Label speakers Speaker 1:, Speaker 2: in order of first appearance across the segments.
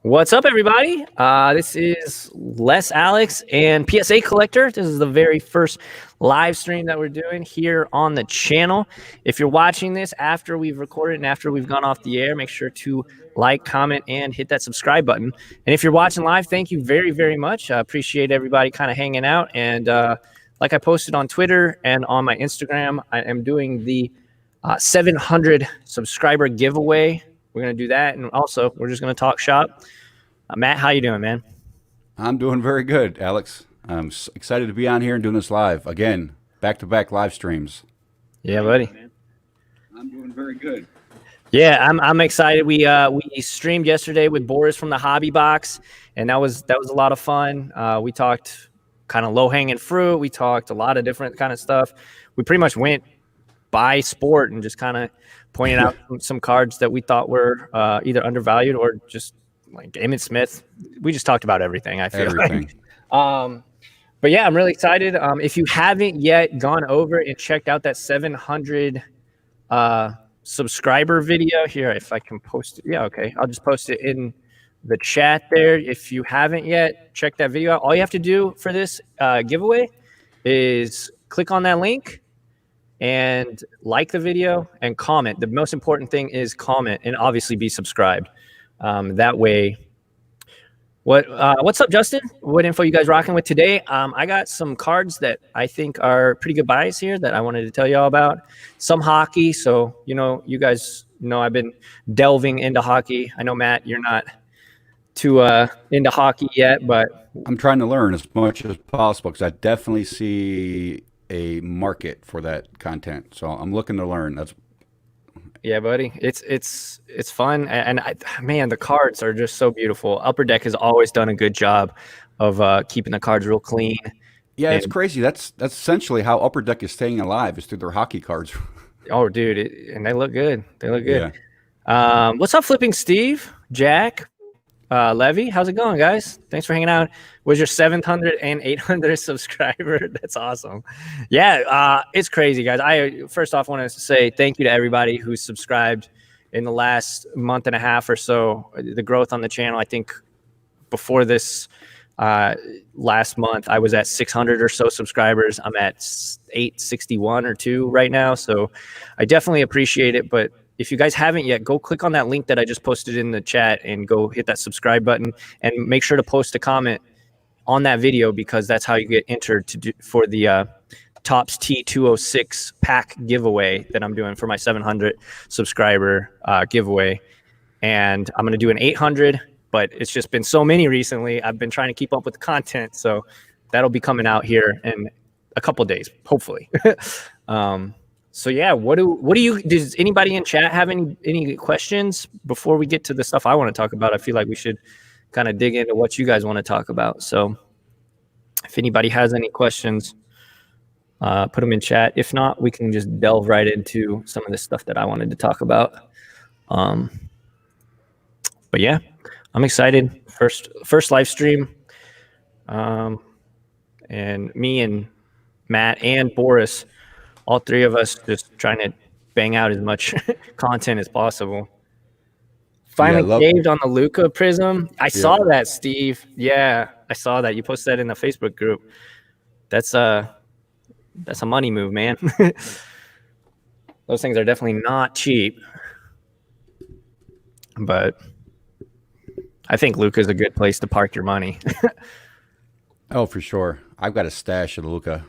Speaker 1: What's up, everybody? This is Les Alex and PSA Collector. This is the very first live stream that we're doing here on the channel. If you're watching this after we've recorded and after we've gone off the air, make sure to like, comment, and hit that subscribe button. And if you're watching live, thank you very, very much. I appreciate everybody kind of hanging out. And like I posted on Twitter and on my Instagram, I am doing the 700 subscriber giveaway. We're going to do that. And also, we're just going to talk shop. Matt, how you doing, man?
Speaker 2: I'm doing very good, Alex. I'm excited to be on here and doing this live. Again, back-to-back live streams.
Speaker 1: Yeah, buddy.
Speaker 2: I'm doing very good.
Speaker 1: Yeah, I'm excited. We streamed yesterday with Boris from the Hobby Box, and that was a lot of fun. We talked kind of low-hanging fruit. We talked a lot of different kind of stuff. We pretty much went by sport and just kind of pointed out some cards that we thought were either undervalued or just like Emmitt Smith. We just talked about everything, I feel like. But yeah, I'm really excited. If you haven't yet gone over and checked out that 700 subscriber video here, if I can post it. Yeah, okay. I'll just post it in the chat there. If you haven't yet, check that video out. All you have to do for this giveaway is click on that link and like the video and comment. The most important thing is comment and obviously be subscribed. That way, what's up, Justin? What info you guys rocking with today? I got some cards that I think are pretty good buys here that I wanted to tell you all about. Some hockey. So, you guys know I've been delving into hockey. I know, Matt, you're not too into hockey yet, but
Speaker 2: I'm trying to learn as much as possible because I definitely see a market for that content. So I'm looking to learn.
Speaker 1: Yeah, buddy. It's fun. And man, the cards are just so beautiful. Upper Deck has always done a good job of keeping the cards real clean.
Speaker 2: Yeah, it's crazy. That's essentially how Upper Deck is staying alive, is through their hockey cards.
Speaker 1: Oh, dude. And they look good. They look good.
Speaker 2: Yeah.
Speaker 1: What's up, Flipping Steve? Jack? Levy, how's it going, guys? Thanks for hanging out. Was your 700 and 800 subscriber? That's awesome. Yeah, it's crazy, guys. I first off want to say thank you to everybody who's subscribed in the last month and a half or so. The growth on the channel, I think before this last month, I was at 600 or so subscribers. I'm at 861 or 2 right now. So I definitely appreciate it. But if you guys haven't yet, go click on that link that I just posted in the chat and go hit that subscribe button and make sure to post a comment on that video because that's how you get entered for the Topps T206 pack giveaway that I'm doing for my 700 subscriber giveaway. And I'm going to do an 800, but it's just been so many recently. I've been trying to keep up with the content. So that'll be coming out here in a couple of days, hopefully. So yeah, does anybody in chat have any questions before we get to the stuff I want to talk about? I feel like we should kind of dig into what you guys want to talk about. So if anybody has any questions, put them in chat. If not, we can just delve right into some of the stuff that I wanted to talk about. But yeah, I'm excited. First live stream. And me and Matt and Boris, all three of us just trying to bang out as much content as possible. Finally caved on the Luka Prism. I saw that, Steve. Yeah, I saw that. You posted that in the Facebook group. That's a money move, man. Those things are definitely not cheap. But I think Luka's a good place to park your money.
Speaker 2: Oh, for sure. I've got a stash of Luka.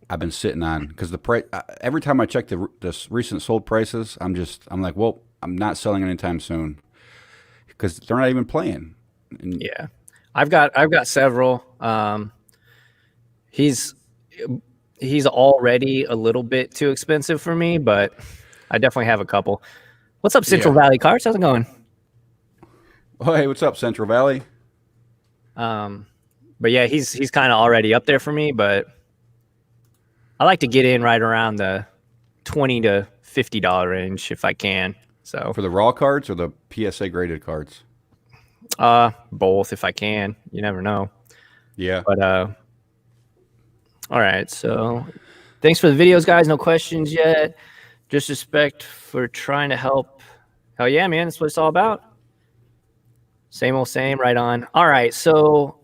Speaker 2: I've been sitting on because the price. Every time I check the recent sold prices, I'm like, well, I'm not selling anytime soon because they're not even playing. And
Speaker 1: yeah, I've got several. He's already a little bit too expensive for me, but I definitely have a couple. What's up, Central Valley Cards? How's it going?
Speaker 2: Oh, hey, what's up, Central Valley?
Speaker 1: But yeah, he's kind of already up there for me, but I like to get in right around the $20 to $50 range if I can. So
Speaker 2: for the raw cards or the PSA graded cards?
Speaker 1: Both if I can. You never know.
Speaker 2: Yeah.
Speaker 1: But all right. So thanks for the videos, guys. No questions yet. Just respect for trying to help. Hell yeah, man. That's what it's all about. Same old same, right on. All right, so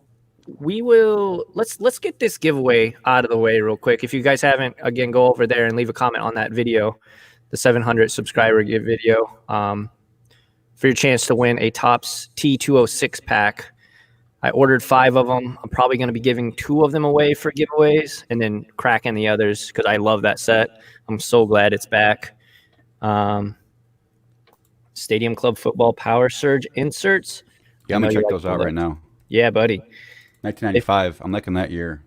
Speaker 1: let's get this giveaway out of the way real quick. If you guys haven't, again, go over there and leave a comment on that video, the 700 subscriber give video, for your chance to win a Topps T206 pack. I ordered 5 of them. I'm probably going to be giving 2 of them away for giveaways and then cracking the others because I love that set. I'm so glad it's back. Stadium Club Football Power Surge inserts.
Speaker 2: Yeah, I'm going to check those out right now.
Speaker 1: Yeah, buddy.
Speaker 2: 1995. I'm liking that year.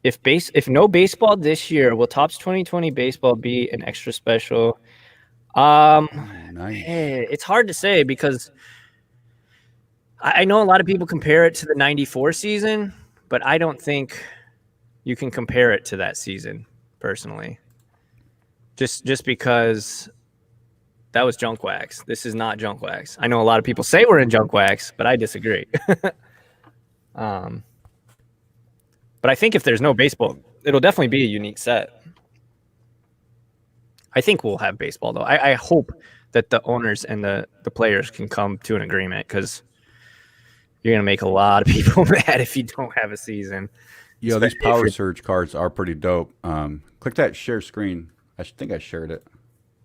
Speaker 1: If no baseball this year, will Topps 2020 baseball be an extra special?
Speaker 2: Nice.
Speaker 1: It's hard to say because I know a lot of people compare it to the 94 season, but I don't think you can compare it to that season personally. Just because that was junk wax. This is not junk wax. I know a lot of people say we're in junk wax, but I disagree. But I think if there's no baseball, it'll definitely be a unique set. I think we'll have baseball, though. I hope that the owners and the players can come to an agreement because you're going to make a lot of people mad if you don't have a season.
Speaker 2: Yo, these Power Surge cards are pretty dope. Click that share screen. I think I shared it.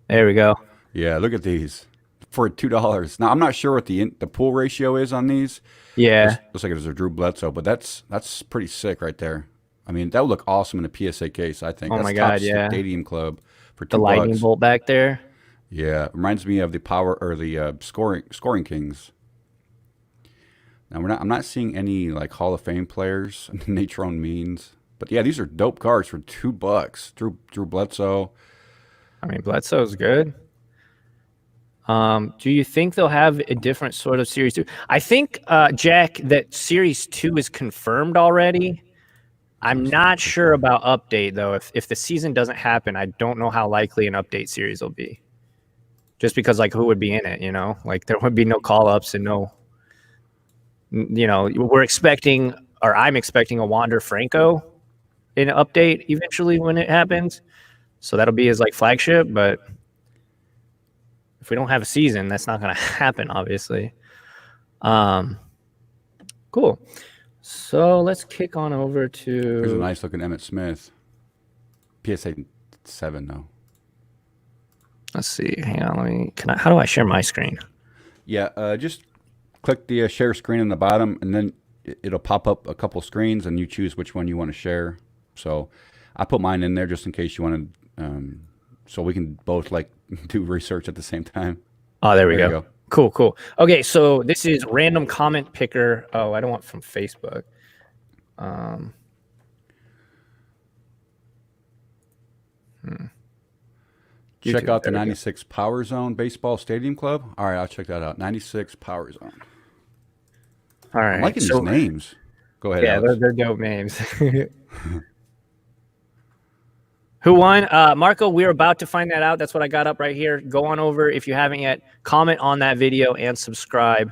Speaker 1: There we go.
Speaker 2: Yeah, look at these for $2. Now, I'm not sure what the pull ratio is on these.
Speaker 1: Yeah.
Speaker 2: Looks like it's a Drew Bledsoe, but that's pretty sick right there. I mean, that would look awesome in a PSA case, I think.
Speaker 1: Oh,
Speaker 2: that's
Speaker 1: my God, yeah.
Speaker 2: Stadium Club for $2.
Speaker 1: The lightning bolt back there.
Speaker 2: Yeah, reminds me of the Power or the scoring Kings. Now I'm not seeing any like Hall of Fame players, nature own means. But yeah, these are dope cards for $2. Drew Bledsoe.
Speaker 1: I mean, Bledsoe's good. Do you think they'll have a different sort of Series 2? I think, Jack, that Series 2 is confirmed already. I'm not sure about update, though. If the season doesn't happen, I don't know how likely an update series will be. Just because, like, who would be in it, you know? Like, there would be no call-ups and no... You know, we're expecting, or I'm expecting a Wander Franco in an update eventually when it happens. So that'll be his, like, flagship, but... If we don't have a season, that's not going to happen, obviously. Cool. So let's kick on over to...
Speaker 2: Here's a nice-looking Emmitt Smith. PSA 7, though.
Speaker 1: Let's see. Hang on. How do I share my screen?
Speaker 2: Yeah, just click the share screen in the bottom, and then it'll pop up a couple screens, and you choose which one you want to share. So I put mine in there just in case you want to... so we can both like do research at the same time.
Speaker 1: Oh, there we go. Cool. Okay, so this is random comment picker. Oh, I don't want from Facebook.
Speaker 2: Check out the 96 Power Zone Baseball Stadium Club. All right, I'll check that out. 96 Power Zone.
Speaker 1: All right.
Speaker 2: I'm liking these names. Go ahead.
Speaker 1: Yeah, they're dope names. Who won? Marco, we're about to find that out. That's what I got up right here. Go on over if you haven't yet. Comment on that video and subscribe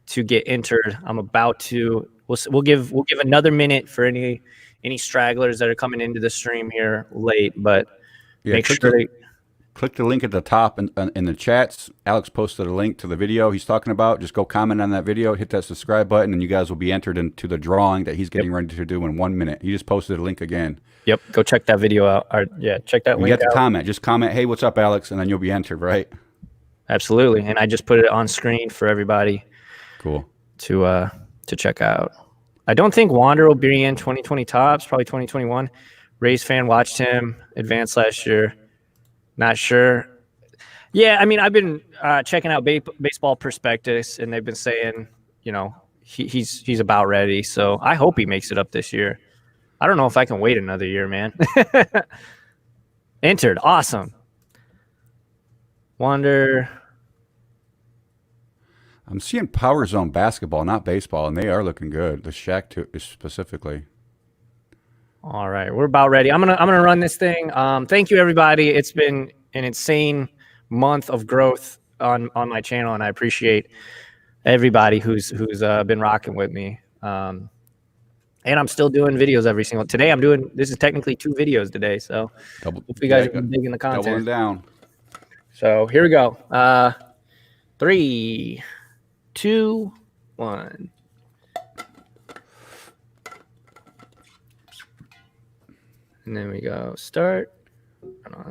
Speaker 1: to get entered. I'm about to. We'll give another minute for any stragglers that are coming into the stream here late. But
Speaker 2: yeah,
Speaker 1: make sure
Speaker 2: click the link at the top in the chats. Alex posted a link to the video he's talking about. Just go comment on that video, hit that subscribe button, and you guys will be entered into the drawing that he's getting ready to do in 1 minute. He just posted a link again.
Speaker 1: Yep, go check that video out. Check that link out.
Speaker 2: You have to comment. Just comment, hey, what's up, Alex? And then you'll be entered, right?
Speaker 1: Absolutely. And I just put it on screen for everybody
Speaker 2: to
Speaker 1: check out. I don't think Wander will be in 2020 Topps, probably 2021. Rays fan watched him advance last year. Not sure. Yeah, I mean, I've been checking out baseball prospectus, and they've been saying, you know, he's about ready. So I hope he makes it up this year. I don't know if I can wait another year, man. Entered. Awesome. Wander.
Speaker 2: I'm seeing Power Zone basketball, not baseball, and they are looking good. The Shaq too, specifically.
Speaker 1: All right, we're about ready. I'm gonna run this thing. Thank you, everybody. It's been an insane month of growth on my channel, and I appreciate everybody who's been rocking with me. And I'm still doing videos every single. Today I'm doing. This is technically 2 videos today, so hope you guys are digging the content.
Speaker 2: Doubling down.
Speaker 1: So here we go. 3, 2, 1. And then we go start. All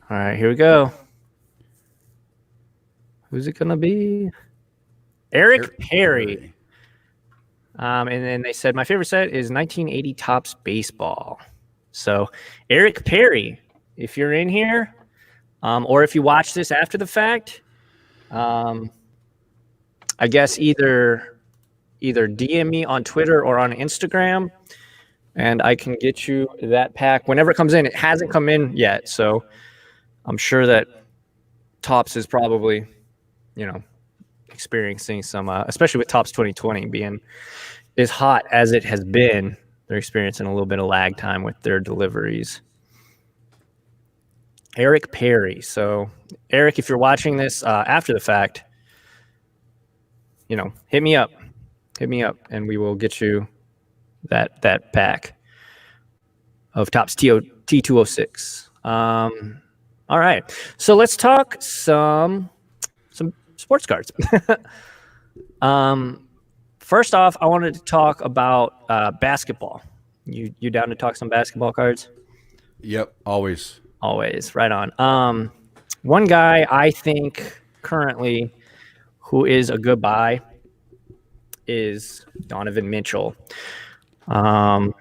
Speaker 1: right, here we go. Who's it gonna be? Eric Perry. And then they said my favorite set is 1980 Topps Baseball. So Eric Perry, if you're in here, or if you watch this after the fact, I guess either DM me on Twitter or on Instagram, and I can get you that pack whenever it comes in. It hasn't come in yet, so I'm sure that Topps is probably, experiencing some, especially with Topps 2020 being as hot as it has been. They're experiencing a little bit of lag time with their deliveries. Eric Perry. So, Eric, if you're watching this after the fact, hit me up, and we will get you that pack of Topps T206. All right, so let's talk some sports cards. First off, I wanted to talk about basketball. You down to talk some basketball cards?
Speaker 2: Yep, always.
Speaker 1: Always, right on. One guy I think currently who is a good buy is Donovan Mitchell. Donovan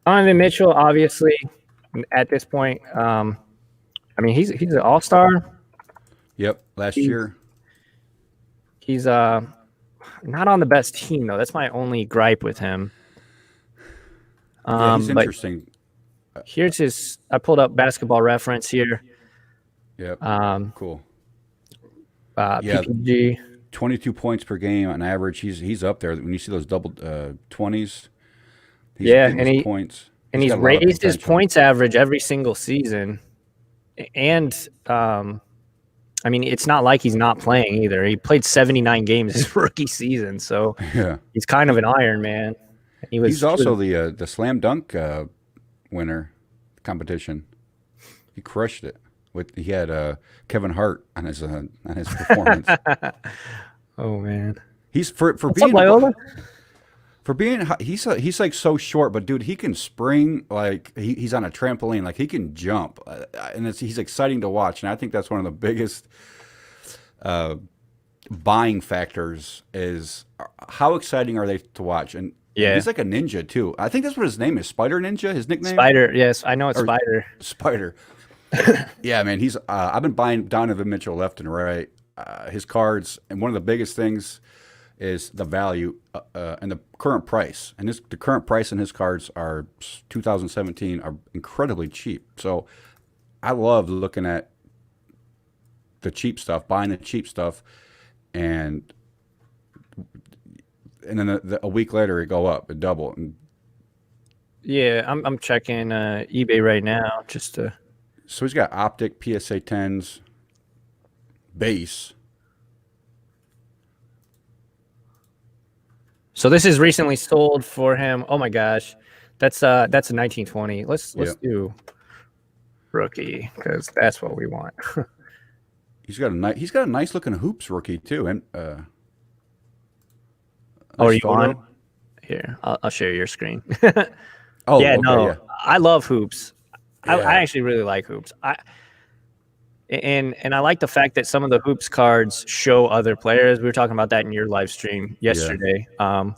Speaker 1: Mitchell, obviously, at this point, he's an all-star.
Speaker 2: Yep, last year.
Speaker 1: He's not on the best team, though. That's my only gripe with him.
Speaker 2: Yeah, he's interesting.
Speaker 1: Here's his. I pulled up Basketball Reference here.
Speaker 2: Yep. Cool.
Speaker 1: PPG.
Speaker 2: 22 points per game on average. He's up there. When you see those double 20s,
Speaker 1: he's
Speaker 2: points.
Speaker 1: He's raised his points average every single season. And it's not like he's not playing either. He played 79 games his rookie season, so he's kind of an Iron Man.
Speaker 2: He's also the slam dunk winner competition. He crushed it. He had Kevin Hart on his performance.
Speaker 1: Oh man,
Speaker 2: he's for being he's like so short, but dude, he can spring like he's on a trampoline, like he can jump, and he's exciting to watch. And I think that's one of the biggest buying factors is how exciting are they to watch. And he's like a ninja too. I think that's what his name is, Spider Ninja. His nickname.
Speaker 1: Spider. Yes, I know it's Spider.
Speaker 2: Spider. Yeah, man. He's. I've been buying Donovan Mitchell left and right. His cards, and one of the biggest things is the value and the current price. And the current price in his cards are 2017 are incredibly cheap. So I love looking at the cheap stuff, buying the cheap stuff, and then a week later it go up, it double. And
Speaker 1: yeah, I'm checking eBay right now just to.
Speaker 2: So he's got optic PSA 10s, base.
Speaker 1: So this is recently sold for him. Oh my gosh, that's a 1920. Let's do rookie because that's what we want.
Speaker 2: He's got a nice looking hoops rookie too. And
Speaker 1: are you on? Here, I'll share your screen.
Speaker 2: Oh
Speaker 1: yeah,
Speaker 2: okay,
Speaker 1: no,
Speaker 2: yeah.
Speaker 1: I love hoops.
Speaker 2: Yeah.
Speaker 1: I actually really like hoops. And I like the fact that some of the hoops cards show other players. We were talking about that in your live stream yesterday. Because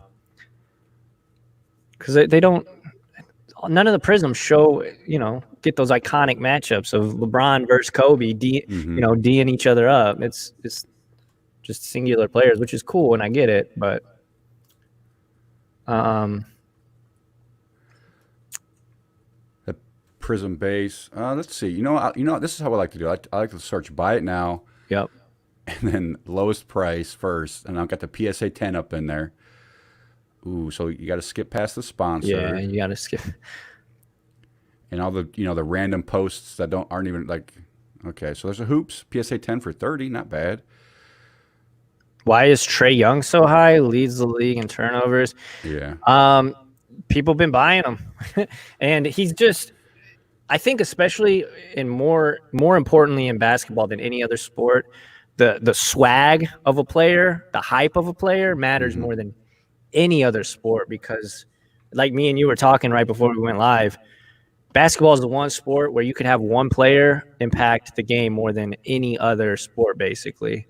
Speaker 1: they don't. None of the prisms show. Get those iconic matchups of LeBron versus Kobe. D'ing each other up. It's just singular players, which is cool, and I get it. But
Speaker 2: Prism base. Let's see. This is how I like to do it. I like to search buy it now.
Speaker 1: Yep.
Speaker 2: And then lowest price first, and I've got the PSA 10 up in there. Ooh, so you got to skip past the sponsor.
Speaker 1: Yeah, you got to skip.
Speaker 2: And all the the random posts that aren't even like. Okay, so there's a hoops PSA 10 for 30, not bad.
Speaker 1: Why is Trae Young so high? Leads the league in turnovers.
Speaker 2: Yeah.
Speaker 1: People been buying him, and he's just. I think especially in more importantly in basketball than any other sport, the swag of a player, the hype of a player matters more than any other sport, because like me and you were talking right before we went live, basketball is the one sport where you could have one player impact the game more than any other sport, basically.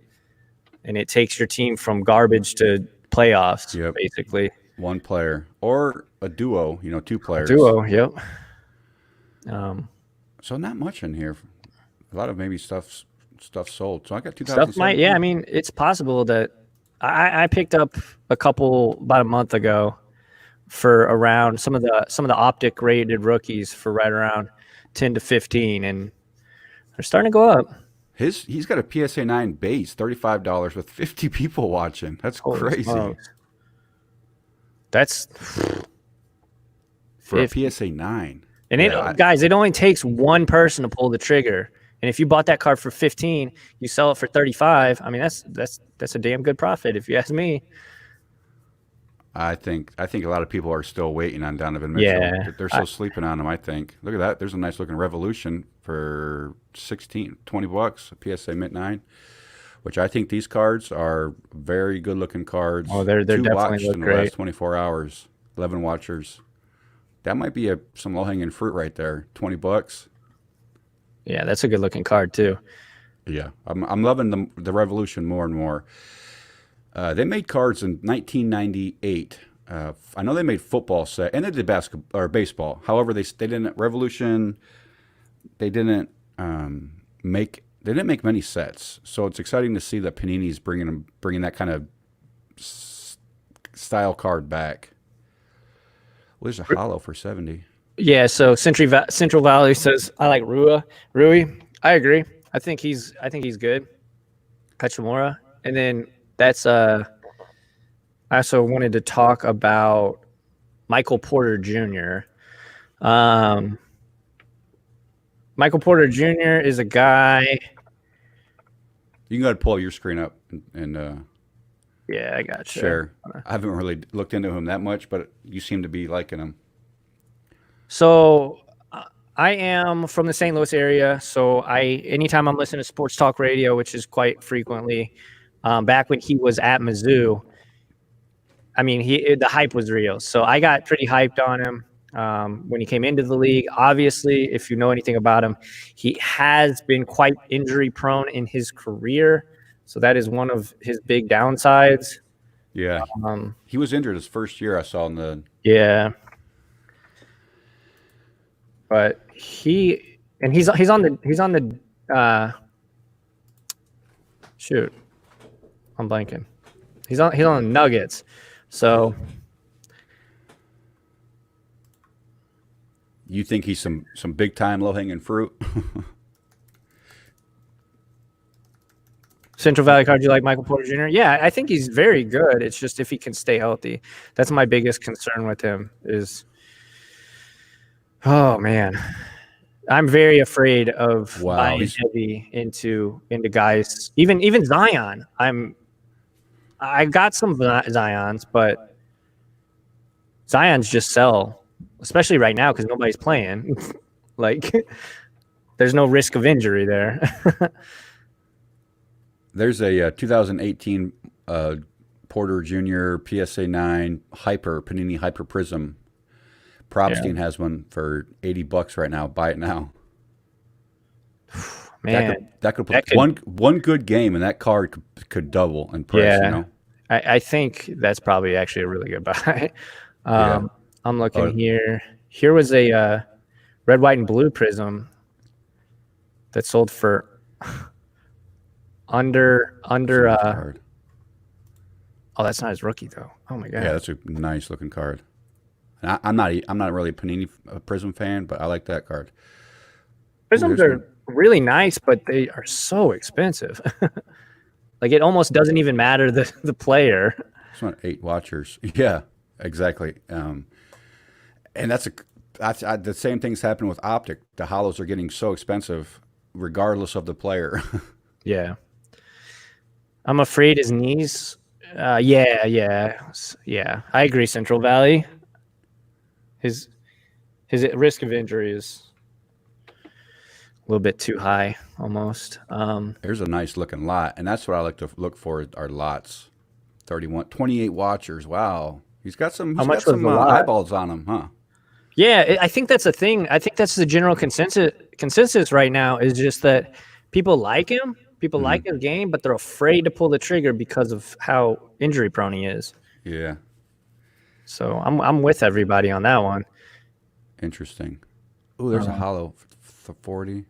Speaker 1: And it takes your team from garbage to playoffs,
Speaker 2: Yep.
Speaker 1: basically.
Speaker 2: One player or a duo, two players.
Speaker 1: Duo, yep.
Speaker 2: So not much in here. A lot of maybe stuff sold. So I got 2017.
Speaker 1: Stuff might, yeah. I mean, it's possible that I picked up a couple about a month ago for around some of the optic rated rookies for right around 10 to 15, and they're starting to go up.
Speaker 2: He's got a PSA 9 base, $35 with 50 people watching. That's
Speaker 1: Holy
Speaker 2: crazy.
Speaker 1: smokes. That's
Speaker 2: for a PSA 9.
Speaker 1: And guys, it only takes one person to pull the trigger. And if you bought that card for 15, you sell it for 35. I mean, that's a damn good profit, if you ask me.
Speaker 2: I think a lot of people are still waiting on Donovan Mitchell.
Speaker 1: Yeah,
Speaker 2: They're still sleeping on him, I think. Look at that. There's a nice looking Revolution for $20, a PSA Mint 9, which I think these cards are very good looking cards.
Speaker 1: Oh, they're definitely look
Speaker 2: in the
Speaker 1: great.
Speaker 2: last 24 hours. 11 watchers. That might be some low hanging fruit right there. $20.
Speaker 1: Yeah, that's a good looking card too.
Speaker 2: Yeah, I'm loving the Revolution more and more. They made cards in 1998. I know they made football set, and they did basketball or baseball. However, they didn't Revolution. They didn't make many sets. So it's exciting to see that Panini's bringing that kind of style card back. Well, there's a hollow for 70.
Speaker 1: Yeah, so Central Valley says I like Rui. I agree. I think he's good. Hachimura, and then that's I also wanted to talk about Michael Porter Jr. Michael Porter Jr. is a guy.
Speaker 2: You can go ahead and pull your screen up and
Speaker 1: yeah, I got you.
Speaker 2: Share. I haven't really looked into him that much, but you seem to be liking him.
Speaker 1: So I am from the St. Louis area. So anytime I'm listening to sports talk radio, which is quite frequently, back when he was at Mizzou, I mean, the hype was real. So I got pretty hyped on him when he came into the league. Obviously, if you know anything about him, he has been quite injury prone in his career. So that is one of his big downsides.
Speaker 2: Yeah, he was injured his first year. I saw in the
Speaker 1: but he's on the shoot. I'm blanking. He's on the Nuggets. So
Speaker 2: you think he's some big time low hanging fruit?
Speaker 1: Central Valley card, you like Michael Porter Jr.? Yeah, I think he's very good. It's just if he can stay healthy. That's my biggest concern with him is, oh man, I'm very afraid of buying heavy into guys. Even Zion. I got some Zions, but Zions just sell, especially right now because nobody's playing. Like, there's no risk of injury there.
Speaker 2: There's a 2018 Porter Jr. PSA 9 Panini Hyper Prism. Propstein has one for $80 right now. Buy it now.
Speaker 1: Man,
Speaker 2: that could put one good game, and that card could double in price.
Speaker 1: Yeah,
Speaker 2: you know?
Speaker 1: I think that's probably actually a really good buy. I'm looking here. Here was a red, white, and blue Prism that sold for under. Oh, that's not his rookie though. Oh my god.
Speaker 2: Yeah, that's a nice looking card. And I'm not really a Panini Prism fan, but I like that card.
Speaker 1: Prisms are really nice, but they are so expensive. Like, it almost doesn't even matter the player.
Speaker 2: It's not 8 watchers. Yeah, exactly. And that's the same things happen with Optic. The hollows are getting so expensive, regardless of the player.
Speaker 1: Yeah. I'm afraid his knees. Yeah. I agree. Central Valley. His risk of injury is little bit too high almost.
Speaker 2: There's a nice looking lot, and that's what I like to look for are lots. 31, 28 watchers. Wow, he's got some.
Speaker 1: How
Speaker 2: He's got
Speaker 1: much was
Speaker 2: some
Speaker 1: the lot?
Speaker 2: eyeballs on him, huh?
Speaker 1: Yeah, I think that's the thing. I think that's the general consensus right now is just that people like him, people like his game, but they're afraid to pull the trigger because of how injury prone he is.
Speaker 2: Yeah,
Speaker 1: So I'm with everybody on that one.
Speaker 2: interesting. Oh, there's a hollow for 40.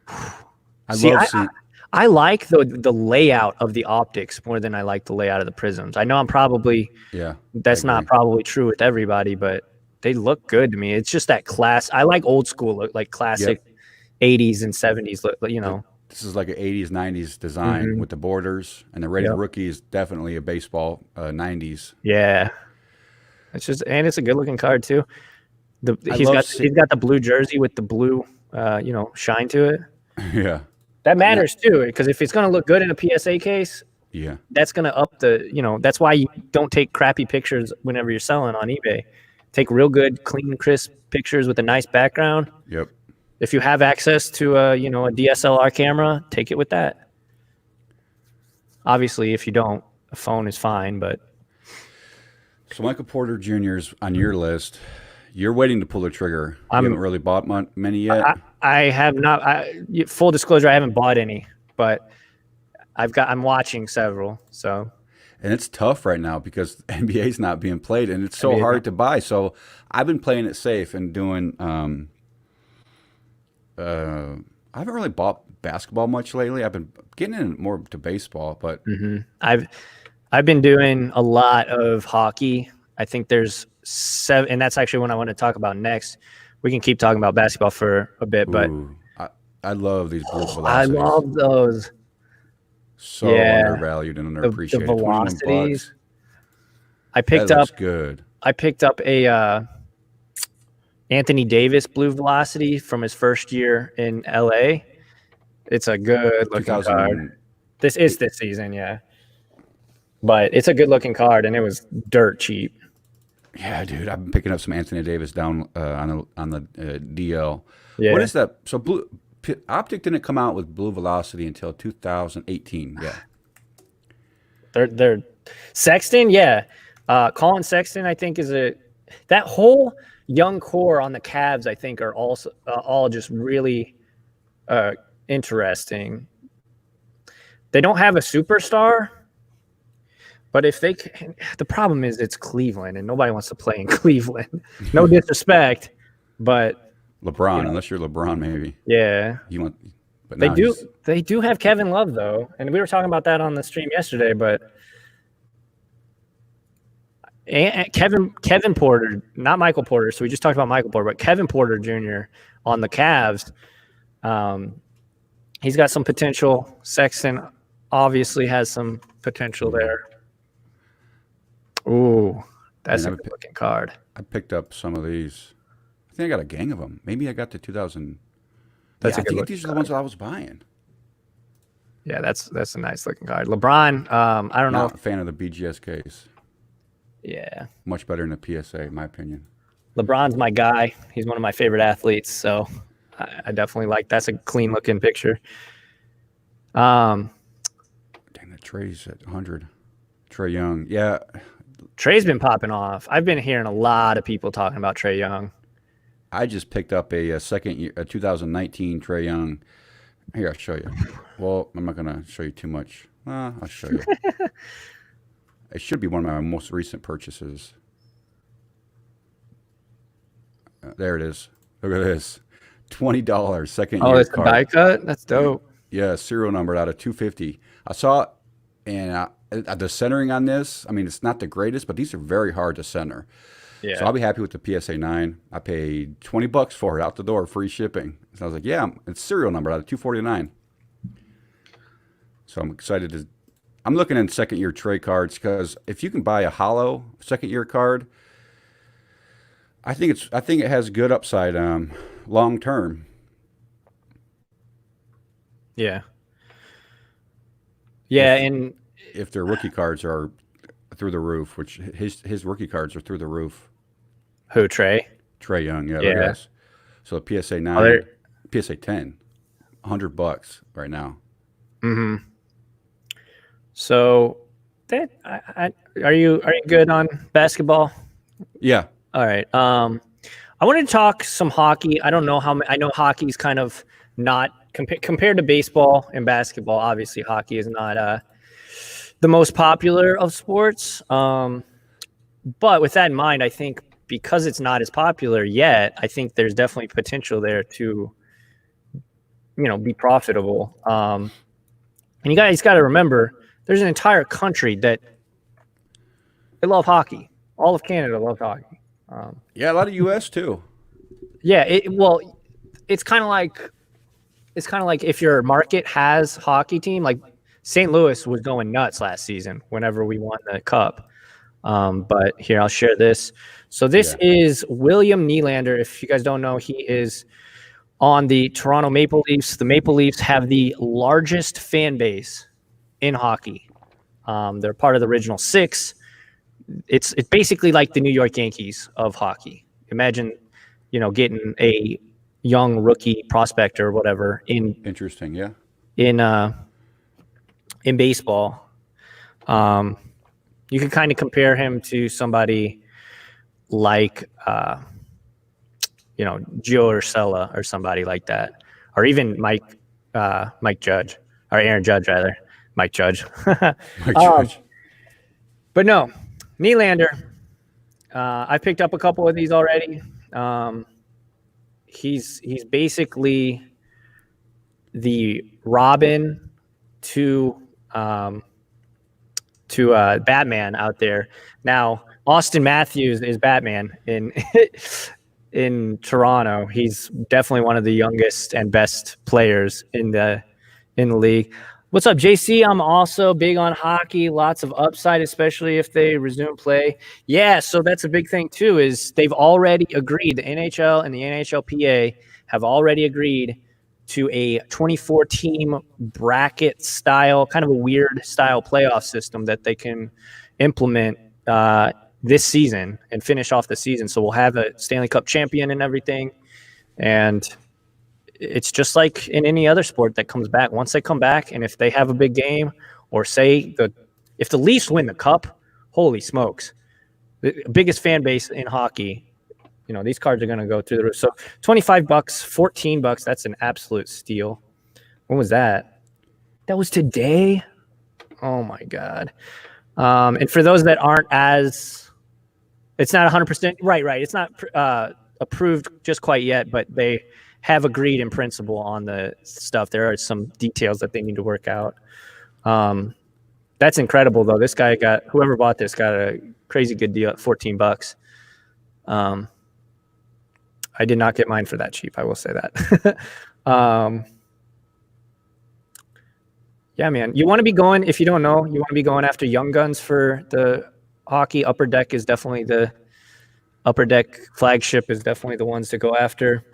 Speaker 2: I
Speaker 1: See,
Speaker 2: love
Speaker 1: I,
Speaker 2: seeing.
Speaker 1: I like the layout of the optics more than I like the layout of the prisms. I know I'm probably
Speaker 2: Yeah,
Speaker 1: that's not probably true with everybody, but they look good to me. It's just that class. I like old school look, like classic 80s and 70s look, you know.
Speaker 2: This is like an 80s, 90s design with the borders, and the Rated
Speaker 1: Yep.
Speaker 2: Rookie is definitely a baseball 90s.
Speaker 1: Yeah. It's just and it's a good looking card too. He's
Speaker 2: love
Speaker 1: got the blue jersey with the blue shine to it.
Speaker 2: Yeah,
Speaker 1: That matters too, because if it's gonna look good in a PSA case,
Speaker 2: yeah.
Speaker 1: that's gonna up the that's why you don't take crappy pictures whenever you're selling on eBay. Take real good, clean, crisp pictures with a nice background.
Speaker 2: Yep.
Speaker 1: If you have access to a DSLR camera, take it with that. Obviously, if you don't, a phone is fine, but
Speaker 2: So Michael Porter Jr.'s on your list. You're waiting to pull the trigger. You haven't really bought many yet.
Speaker 1: I have not. Full disclosure, I haven't bought any, but I'm watching several. So
Speaker 2: And it's tough right now because the NBA's not being played, and it's so hard to buy. So I've been playing it safe and doing. I haven't really bought basketball much lately. I've been getting in more to baseball, but
Speaker 1: I've been doing a lot of hockey. I think there's 7, and that's actually what I want to talk about next. We can keep talking about basketball for a bit, but
Speaker 2: I love these blue velocities.
Speaker 1: I love those.
Speaker 2: So undervalued and underappreciated.
Speaker 1: The velocities.
Speaker 2: $21.
Speaker 1: I picked
Speaker 2: That
Speaker 1: up.
Speaker 2: looks good.
Speaker 1: I picked up a Anthony Davis blue velocity from his first year in LA. It's a good looking card. This is this season, yeah. But it's a good looking card, and it was dirt cheap.
Speaker 2: Yeah, dude, I've been picking up some Anthony Davis down on the DL.
Speaker 1: Yeah.
Speaker 2: What is that? So Optic didn't come out with blue velocity until 2018. Yeah.
Speaker 1: They're Sexton, yeah. Colin Sexton, I think, is that whole young core on the Cavs, I think, are also all just really interesting. They don't have a superstar, but if they can, the problem is it's Cleveland, and nobody wants to play in Cleveland. No disrespect, but
Speaker 2: LeBron, unless you're LeBron, maybe.
Speaker 1: yeah,
Speaker 2: You want, but
Speaker 1: they
Speaker 2: now
Speaker 1: do. They do have Kevin Love though, and we were talking about that on the stream yesterday. But Kevin Porter, not Michael Porter. So we just talked about Michael Porter, but Kevin Porter Jr. on the Cavs. He's got some potential. Sexton obviously has some potential there. Ooh, that's a good looking card.
Speaker 2: I picked up some of these. I think I got a gang of them. Maybe I got the 2000.
Speaker 1: That's
Speaker 2: I
Speaker 1: a good
Speaker 2: think
Speaker 1: looking
Speaker 2: these are the ones that I was buying.
Speaker 1: Yeah, that's a nice looking card. LeBron, I don't know.
Speaker 2: Not a fan of the BGS case.
Speaker 1: Yeah,
Speaker 2: Much better than the PSA, in my opinion.
Speaker 1: LeBron's my guy. He's one of my favorite athletes, so I definitely like. That's a clean looking picture.
Speaker 2: Dang, the Trey's at 100. Trey Young, yeah.
Speaker 1: Trey's been popping off. I've been hearing a lot of people talking about Trey Young.
Speaker 2: I just picked up a 2019 Trey Young. Here, I'll show you. Well, I'm not going to show you too much. I'll show you. It should be one of my most recent purchases. There it is. Look at this. $20 second year
Speaker 1: it's
Speaker 2: card.
Speaker 1: a die cut? That's dope.
Speaker 2: Yeah, serial number out of 250. I saw it, and the centering on this, I mean, it's not the greatest, but these are very hard to center.
Speaker 1: Yeah.
Speaker 2: So I'll be happy with the PSA 9. I paid $20 for it out the door, free shipping. So I was like, yeah, it's serial number out of 249. So I'm excited to. I'm looking at second year Trey cards because if you can buy a hollow second year card, I think it has good upside long term.
Speaker 1: Yeah. Yeah, and
Speaker 2: if their rookie cards are through the roof, which his rookie cards are through the roof.
Speaker 1: Who, Trey?
Speaker 2: Trey Young, yeah.
Speaker 1: Yeah.
Speaker 2: So PSA 9, PSA 10. $100 right now.
Speaker 1: Mm-hmm. So, that are you good on basketball?
Speaker 2: Yeah.
Speaker 1: All right. I wanted to talk some hockey. I don't know how I know hockey's kind of not compared to baseball and basketball. Obviously, hockey is not the most popular of sports. But with that in mind, I think because it's not as popular yet, I think there's definitely potential there to, be profitable. And you guys got to remember, there's an entire country that they love hockey. All of Canada loves hockey.
Speaker 2: Yeah, a lot of US too.
Speaker 1: Yeah, it's kind of like if your market has hockey team, like St. Louis was going nuts last season whenever we won the cup. But here, I'll share this. So this
Speaker 2: Yeah.
Speaker 1: is William Nylander. If you guys don't know, he is on the Toronto Maple Leafs. The Maple Leafs have the largest fan base in hockey. They're part of the original six. It's basically like the New York Yankees of hockey. Imagine, getting a young rookie prospect or whatever
Speaker 2: Interesting. Yeah.
Speaker 1: in in baseball. You can kind of compare him to somebody like Gio Urshela or somebody like that, or even Mike Judge or Aaron Judge rather, Mike Judge.
Speaker 2: Mike Judge.
Speaker 1: But no, Nylander. I picked up a couple of these already. He's basically the Robin to Batman out there. Now, Austin Matthews is Batman in in Toronto. He's definitely one of the youngest and best players in the league. What's up, JC? I'm also big on hockey. Lots of upside, especially if they resume play. Yeah, so that's a big thing too. Is they've already agreed. The NHL and the NHLPA have already agreed to a 24-team bracket style, kind of a weird style playoff system that they can implement this season and finish off the season. So we'll have a Stanley Cup champion and everything. And it's just like in any other sport that comes back. Once they come back, and if they have a big game, or if the Leafs win the cup, holy smokes, the biggest fan base in hockey. These cards are going to go through the roof. So $25, $14, that's an absolute steal. When was that? That was today? Oh my God. And for those that aren't it's not 100%, right. It's not approved just quite yet, but they have agreed in principle on the stuff. There are some details that they need to work out. That's incredible though. Whoever bought this got a crazy good deal at $14. I did not get mine for that cheap. I will say that. Yeah, man. You want to be going, if you don't know, you want to be going after young guns for the hockey. Upper Deck is definitely the Upper Deck flagship is definitely the ones to go after.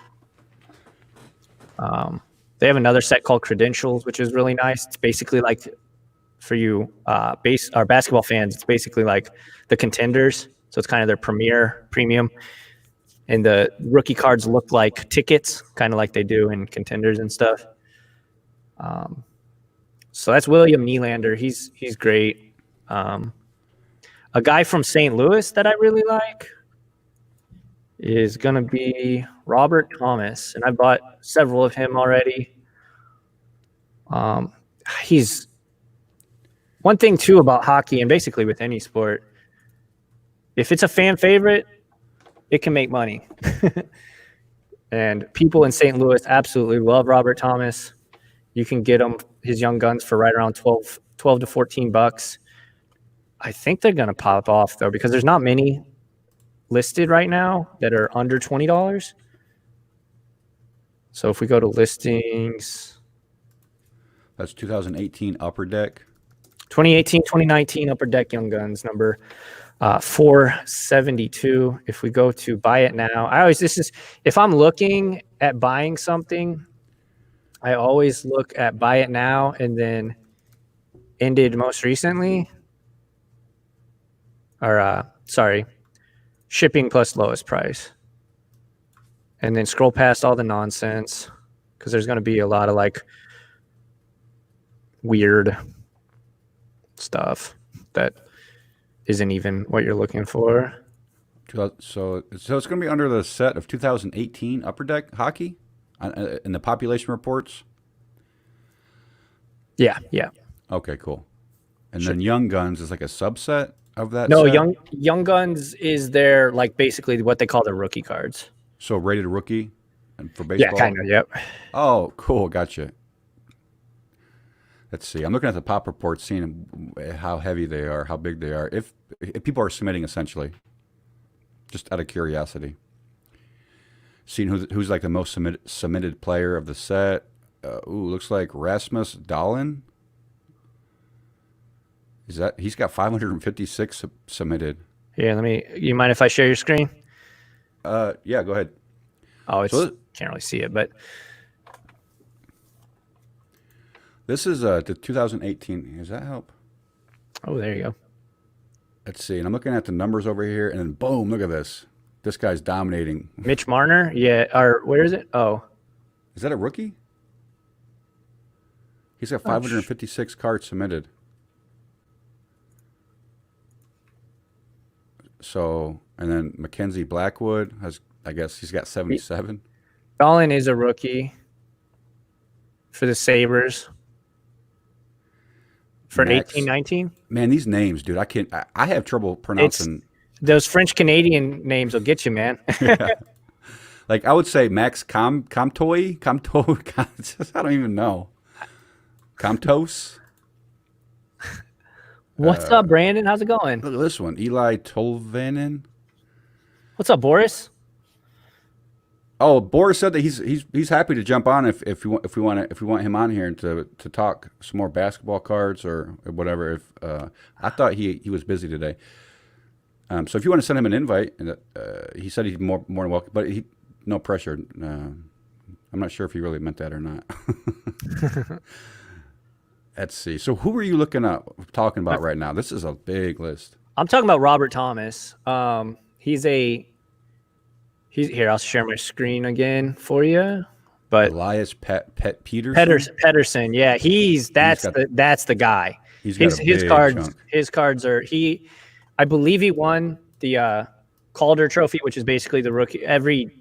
Speaker 1: They have another set called Credentials, which is really nice. It's basically like, for you basketball fans, it's basically like the Contenders. So it's kind of their premium. And the rookie cards look like tickets, kind of like they do in Contenders and stuff. So that's William Nylander. He's great. A guy from St. Louis that I really like is going to be Robert Thomas, and I bought several of him already. He's one thing too about hockey, and basically with any sport, if it's a fan favorite, it can make money. And people in St. Louis absolutely love Robert Thomas. You can get his young guns for right around 12 to $14. I think they're going to pop off though, because there's not many listed right now that are under $20. So if we go to listings,
Speaker 2: That's 2018 Upper Deck.
Speaker 1: 2018, 2019 Upper Deck Young Guns number 472. If we go to buy it now, if I'm looking at buying something, I always look at buy it now and then ended most recently, or shipping plus lowest price, and then scroll past all the nonsense, because there's going to be a lot of like weird stuff that isn't even what you're looking for.
Speaker 2: So it's going to be under the set of 2018 Upper Deck hockey in the population reports.
Speaker 1: Yeah.
Speaker 2: Okay, cool. And then Young Guns is like a subset of that.
Speaker 1: No,
Speaker 2: set?
Speaker 1: Young Guns is their like basically what they call their rookie cards.
Speaker 2: So rated rookie, and for baseball.
Speaker 1: Yeah, kind of. Yep.
Speaker 2: Oh, cool. Gotcha. Let's see. I'm looking at the pop reports, seeing how heavy they are, how big they are. If people are submitting, essentially, just out of curiosity, seeing who's like the most submitted player of the set. Looks like Rasmus Dahlin. He's got 556 submitted?
Speaker 1: Here, you mind if I share your screen?
Speaker 2: Yeah, go ahead.
Speaker 1: Oh, can't really see it, but
Speaker 2: this is the 2018. Does that help?
Speaker 1: Oh, there you go.
Speaker 2: Let's see. And I'm looking at the numbers over here, and then boom, look at this. This guy's dominating.
Speaker 1: Mitch Marner? Yeah. Or where is it? Oh.
Speaker 2: Is that a rookie? He's got 556 cards submitted. So, and then Mackenzie Blackwood I guess he's got 77.
Speaker 1: Dahlin is a rookie for the Sabres for 18-19.
Speaker 2: Man, these names, dude, I have trouble pronouncing.
Speaker 1: Those French Canadian names will get you, man.
Speaker 2: Yeah. Like I would say Max Comtoy, I don't even know. Comtos.
Speaker 1: What's up, Brandon? How's it going?
Speaker 2: Look at this one, Eli Tolvanen.
Speaker 1: What's up, Boris?
Speaker 2: Oh, Boris said that he's happy to jump on if we want him on here and to talk some more basketball cards or whatever. If I thought he was busy today, so if you want to send him an invite, he said he's more than welcome, but no pressure. I'm not sure if he really meant that or not. Let's see. So who are you talking about right now? This is a big list.
Speaker 1: I'm talking about Robert Thomas. He's here. I'll share my screen again for you. But
Speaker 2: Elias Peterson.
Speaker 1: Pedersen. Yeah, that's the guy. His cards. Chunk. His cards are I believe he won the Calder Trophy, which is basically the rookie. Every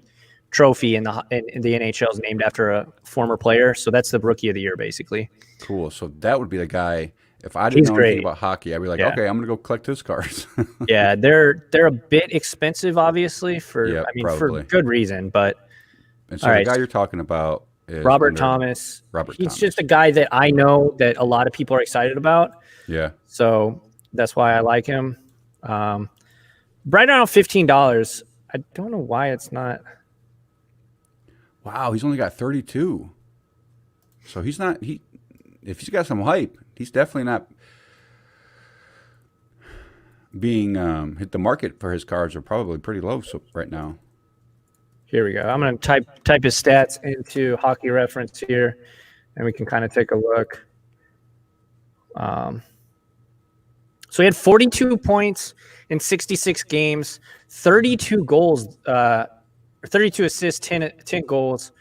Speaker 1: trophy in the NHL is named after a former player, so that's the Rookie of the Year, basically.
Speaker 2: Cool. So that would be the guy. If I didn't know anything about hockey, I'd be like, okay, I'm gonna go collect his cards.
Speaker 1: Yeah, they're a bit expensive, obviously, for good reason. But
Speaker 2: and so the guy you're talking about is
Speaker 1: Robert Thomas. He's just a guy that I know that a lot of people are excited about.
Speaker 2: Yeah.
Speaker 1: So that's why I like him. Right around $15. I don't know why it's not.
Speaker 2: Wow, he's only got 32. So he's not if he's got some hype, he's definitely not being hit. The market for his cards are probably pretty low right now.
Speaker 1: Here we go. I'm going to type his stats into Hockey Reference here, and we can kind of take a look. So he had 42 points in 66 games, 32 goals, 32 assists, 10 goals.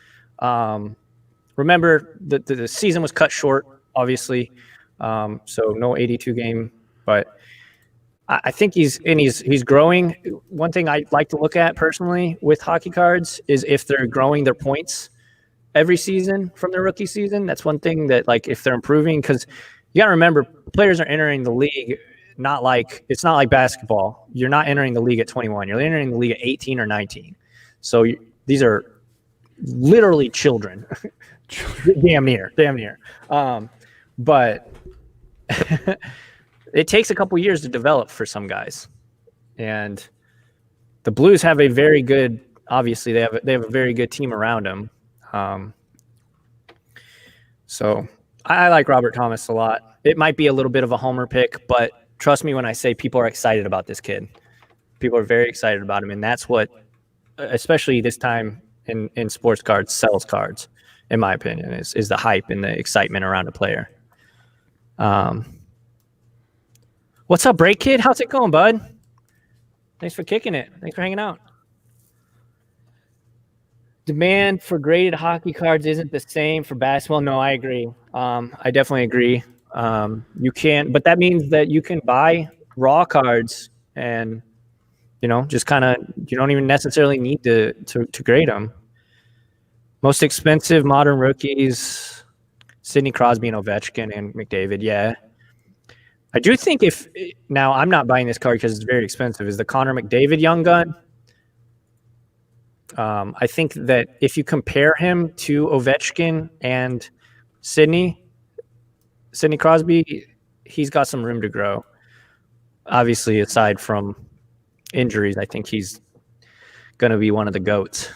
Speaker 1: Remember, the season was cut short, obviously, so no 82 game. But I think he's growing. One thing I like to look at personally with hockey cards is if they're growing their points every season from their rookie season. That's one thing that, like, if they're improving, because you got to remember, players are entering the league. It's not like basketball. You're not entering the league at 21. You're entering the league at 18 or 19. So these are literally children. Damn near. But it takes a couple years to develop for some guys. And the Blues have a very good, obviously they have a very good team around them. So I like Robert Thomas a lot. It might be a little bit of a homer pick, but trust me when I say people are excited about this kid. People are very excited about him, and that's what, especially this time in sports cards, sells cards, in my opinion, is the hype and the excitement around a player. What's up, Break Kid? How's it going, bud? Thanks for kicking it. Thanks for hanging out. Demand for graded hockey cards isn't the same for basketball. No, I agree. I definitely agree. You can, but that means that you can buy raw cards and just kind of you don't even necessarily need to grade them. Most expensive modern rookies: Sidney Crosby and Ovechkin and McDavid. Yeah, I do think if now I'm not buying this card because it's very expensive. Is the Connor McDavid Young Gun? I think that if you compare him to Ovechkin and Sidney Crosby, he's got some room to grow. Obviously, aside from injuries, I think he's going to be one of the GOATs.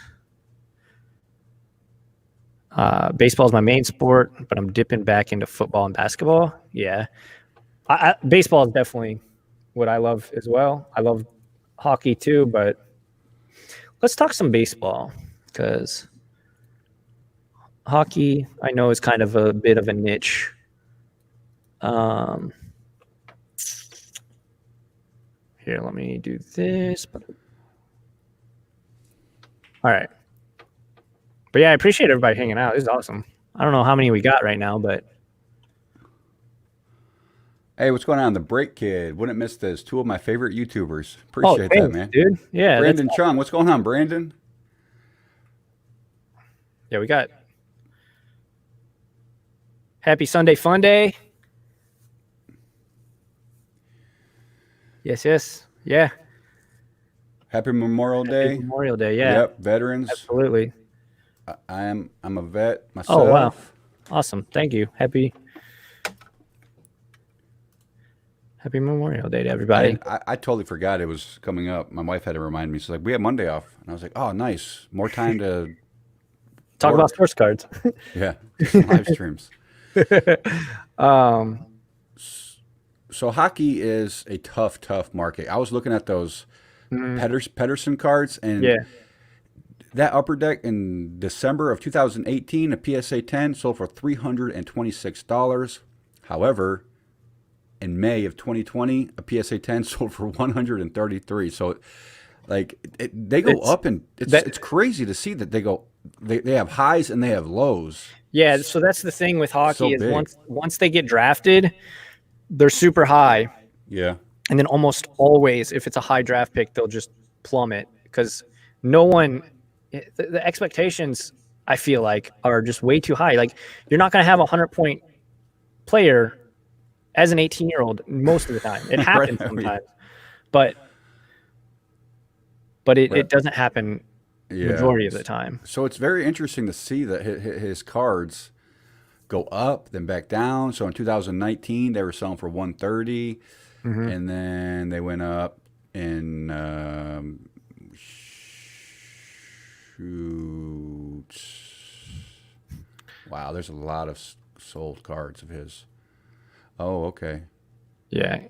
Speaker 1: Baseball is my main sport, but I'm dipping back into football and basketball. Yeah. Baseball is definitely what I love as well. I love hockey too, but let's talk some baseball because hockey, I know, is kind of a bit of a niche. Here, let me do this. All right. But yeah, I appreciate everybody hanging out. This is awesome. I don't know how many we got right now, but
Speaker 2: Hey, what's going on? The Break Kid. Wouldn't miss this. Two of my favorite YouTubers. Appreciate that, man.
Speaker 1: Dude. Yeah.
Speaker 2: Brandon Chung. What's going on, Brandon?
Speaker 1: Yeah, we got Happy Sunday Fun Day. Yes. Yeah.
Speaker 2: Happy Memorial Day.
Speaker 1: Happy Memorial Day, yeah.
Speaker 2: Yep, veterans.
Speaker 1: Absolutely.
Speaker 2: I'm a vet myself.
Speaker 1: Oh, wow. Awesome. Thank you. Happy Memorial Day to everybody.
Speaker 2: I totally forgot it was coming up. My wife had to remind me. She's like, we have Monday off. And I was like, oh, nice. More time to
Speaker 1: talk about sports cards.
Speaker 2: Yeah. Live streams. So hockey is a tough market. I was looking at those Pedersen cards, and that upper deck in December of 2018, a PSA 10 sold for $326. However, in May of 2020, a PSA 10 sold for $133. So, like, they go up, and it's crazy to see that they have highs and they have lows.
Speaker 1: Yeah, so that's the thing with hockey is once they get drafted, they're super high.
Speaker 2: Yeah.
Speaker 1: And then almost always, if it's a high draft pick, they'll just plummet because the expectations, I feel like, are just way too high. Like, you're not going to have a 100-point player as an 18-year-old most of the time. It happens sometimes, but it doesn't happen majority of the time.
Speaker 2: So it's very interesting to see that his cards go up, then back down. So in 2019, they were selling for $130, and then they went up in wow, there's a lot of sold cards of his. Oh, okay.
Speaker 1: Yeah.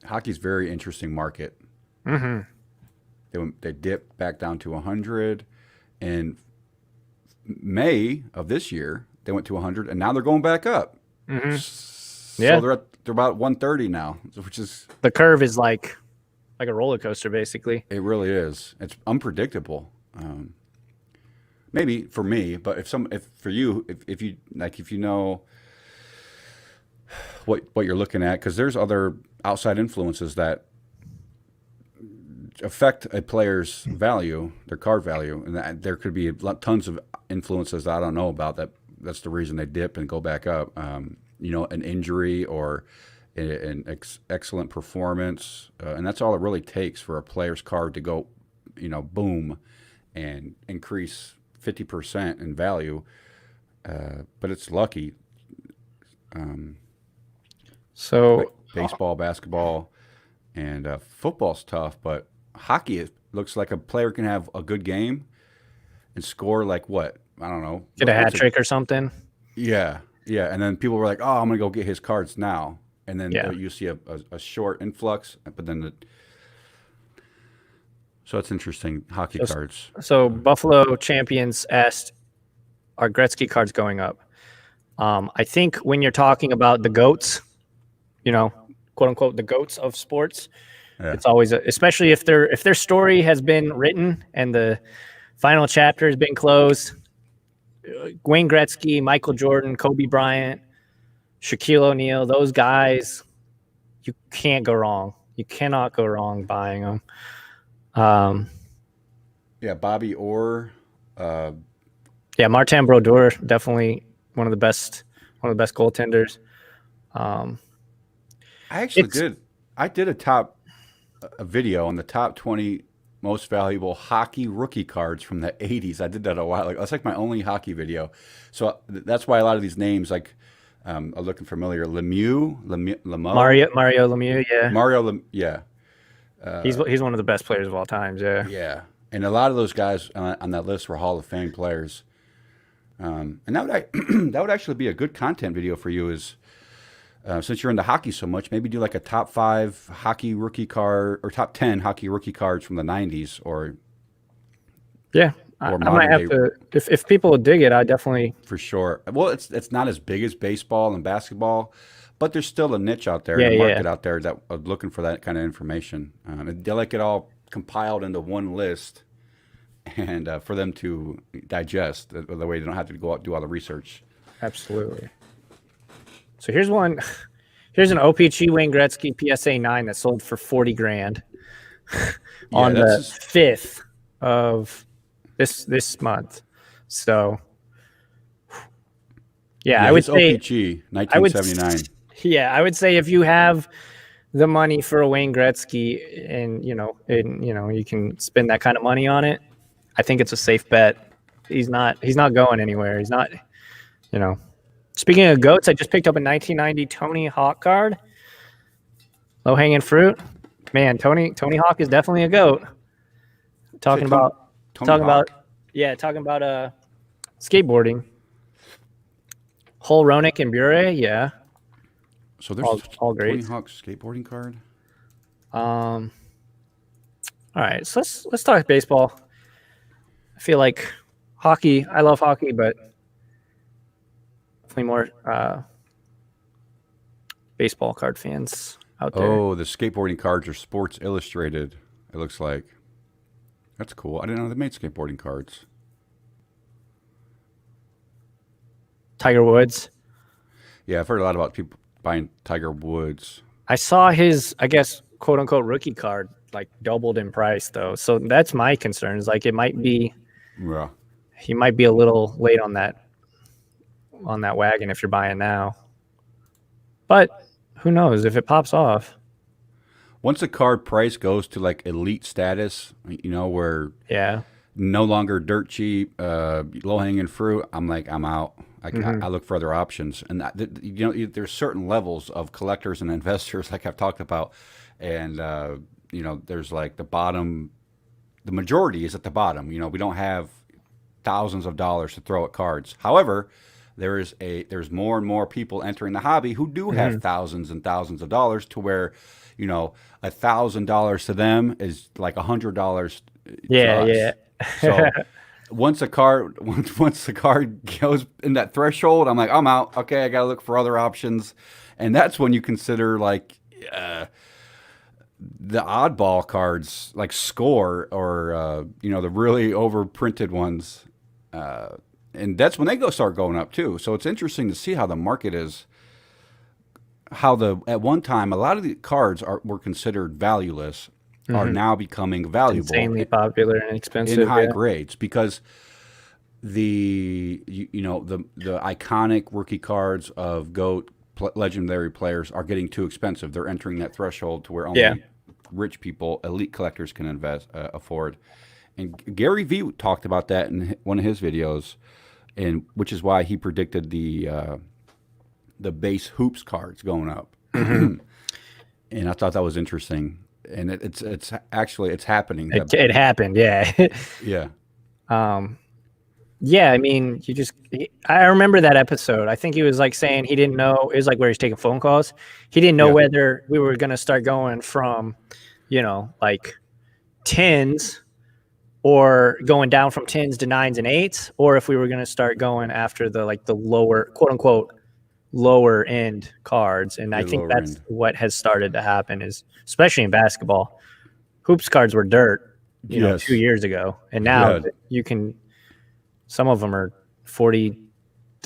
Speaker 2: Hockey's very interesting market. They dipped back down to 100. In May of this year, they went to 100, and now they're going back up. So they're about 130 now, which is...
Speaker 1: The curve is like a roller coaster, basically.
Speaker 2: It really is. It's unpredictable. Maybe for me, but if you know what you're looking at, because there's other outside influences that affect a player's value, their card value, and there could be tons of influences that I don't know about. That's the reason they dip and go back up. An injury or an excellent performance, and that's all it really takes for a player's card to go, boom, and increase 50% in value. But it's lucky.
Speaker 1: So
Speaker 2: baseball, basketball, and football's tough, but hockey, it looks like a player can have a good game and score like what? I don't know.
Speaker 1: Get a hat trick or something.
Speaker 2: Yeah. And then people were like, oh, I'm going to go get his cards now. And then you see a short influx, but then so it's interesting, hockey cards. So
Speaker 1: Buffalo Champions asked, are Gretzky cards going up? I think when you're talking about the GOATs, quote unquote, the GOATs of sports, it's always especially if their story has been written and the Final chapter has been closed. Wayne Gretzky, Michael Jordan, Kobe Bryant, Shaquille O'Neal, those guys, you can't go wrong. You cannot go wrong buying them.
Speaker 2: Yeah, Bobby Orr.
Speaker 1: Yeah, Martin Brodeur, definitely one of the best goaltenders.
Speaker 2: I did a video on the top 20 most valuable hockey rookie cards from the 80s. I did that a while ago. That's like my only hockey video. So that's why a lot of these names are looking familiar. Lemieux.
Speaker 1: Mario Lemieux, yeah.
Speaker 2: Yeah.
Speaker 1: He's one of the best players of all times, yeah.
Speaker 2: Yeah. And a lot of those guys on that list were Hall of Fame players. And that would actually be a good content video for you is since you're into hockey so much, maybe do like a top 5 hockey rookie card or top 10 hockey rookie cards from the 90s or
Speaker 1: I might have to if people would dig it, I definitely
Speaker 2: for sure. Well, it's not as big as baseball and basketball, but there's still a niche out there, a market out there that are looking for that kind of information. They like it all compiled into one list and for them to digest the way they don't have to go out and do all the research.
Speaker 1: Absolutely. So here's one. Here's an OPG Wayne Gretzky PSA 9 that sold for $40,000 on the 5th of this month. So yeah, I would say
Speaker 2: OPG 1979.
Speaker 1: I would say if you have the money for a Wayne Gretzky and you can spend that kind of money on it, I think it's a safe bet. He's not going anywhere. He's not, Speaking of goats, I just picked up a 1990 Tony Hawk card. Low hanging fruit, man. Tony Hawk is definitely a goat. Talking about skateboarding. Hull, Ronick, and Bure, yeah.
Speaker 2: So there's all great. Tony Hawk skateboarding card.
Speaker 1: All right, so let's talk baseball. I feel like hockey. I love hockey, but definitely more baseball card fans out there.
Speaker 2: Oh, the skateboarding cards are Sports Illustrated. It looks like. That's cool. I didn't know they made skateboarding cards.
Speaker 1: Tiger Woods.
Speaker 2: Yeah, I've heard a lot about people buying Tiger Woods.
Speaker 1: I saw his, I guess, quote unquote rookie card like doubled in price though. So that's my concern. Is like it might be.
Speaker 2: Yeah.
Speaker 1: He might be a little late on that wagon if you're buying now. But who knows if it pops off.
Speaker 2: Once a card price goes to like elite status, where no longer dirt cheap, low hanging fruit, I'm out. I look for other options, and there's certain levels of collectors and investors, like I've talked about, and there's like the bottom. The majority is at the bottom. We don't have thousands of dollars to throw at cards. However, there's more and more people entering the hobby who do have thousands and thousands of dollars to where, $1,000 to them is like $100.
Speaker 1: Yeah.
Speaker 2: So once the card goes in that threshold, I'm like, I'm out. Okay, I got to look for other options, and that's when you consider like the oddball cards, like Score or the really overprinted ones, and that's when they start going up too. So it's interesting to see how the market is. At one time a lot of the cards were considered valueless are now becoming valuable,
Speaker 1: insanely popular and expensive
Speaker 2: in high grades because the iconic rookie cards of GOAT legendary players are getting too expensive. They're entering that threshold to where only rich people, elite collectors can afford. And Gary Vee talked about that in one of his videos, and which is why he predicted the base hoops cards going up. And I thought that was interesting. And it's happening.
Speaker 1: It happened, yeah.
Speaker 2: Yeah.
Speaker 1: Yeah, I mean, I remember that episode. I think he was like saying he didn't know. It was like where he's taking phone calls. He didn't know whether we were going to start going from, like tens or going down from tens to nines and eights, or if we were going to start going after the lower, quote unquote, lower end cards. And I think that's what has started to happen is, especially in basketball, hoops cards were dirt 2 years ago, and now you can. Some of them are 40.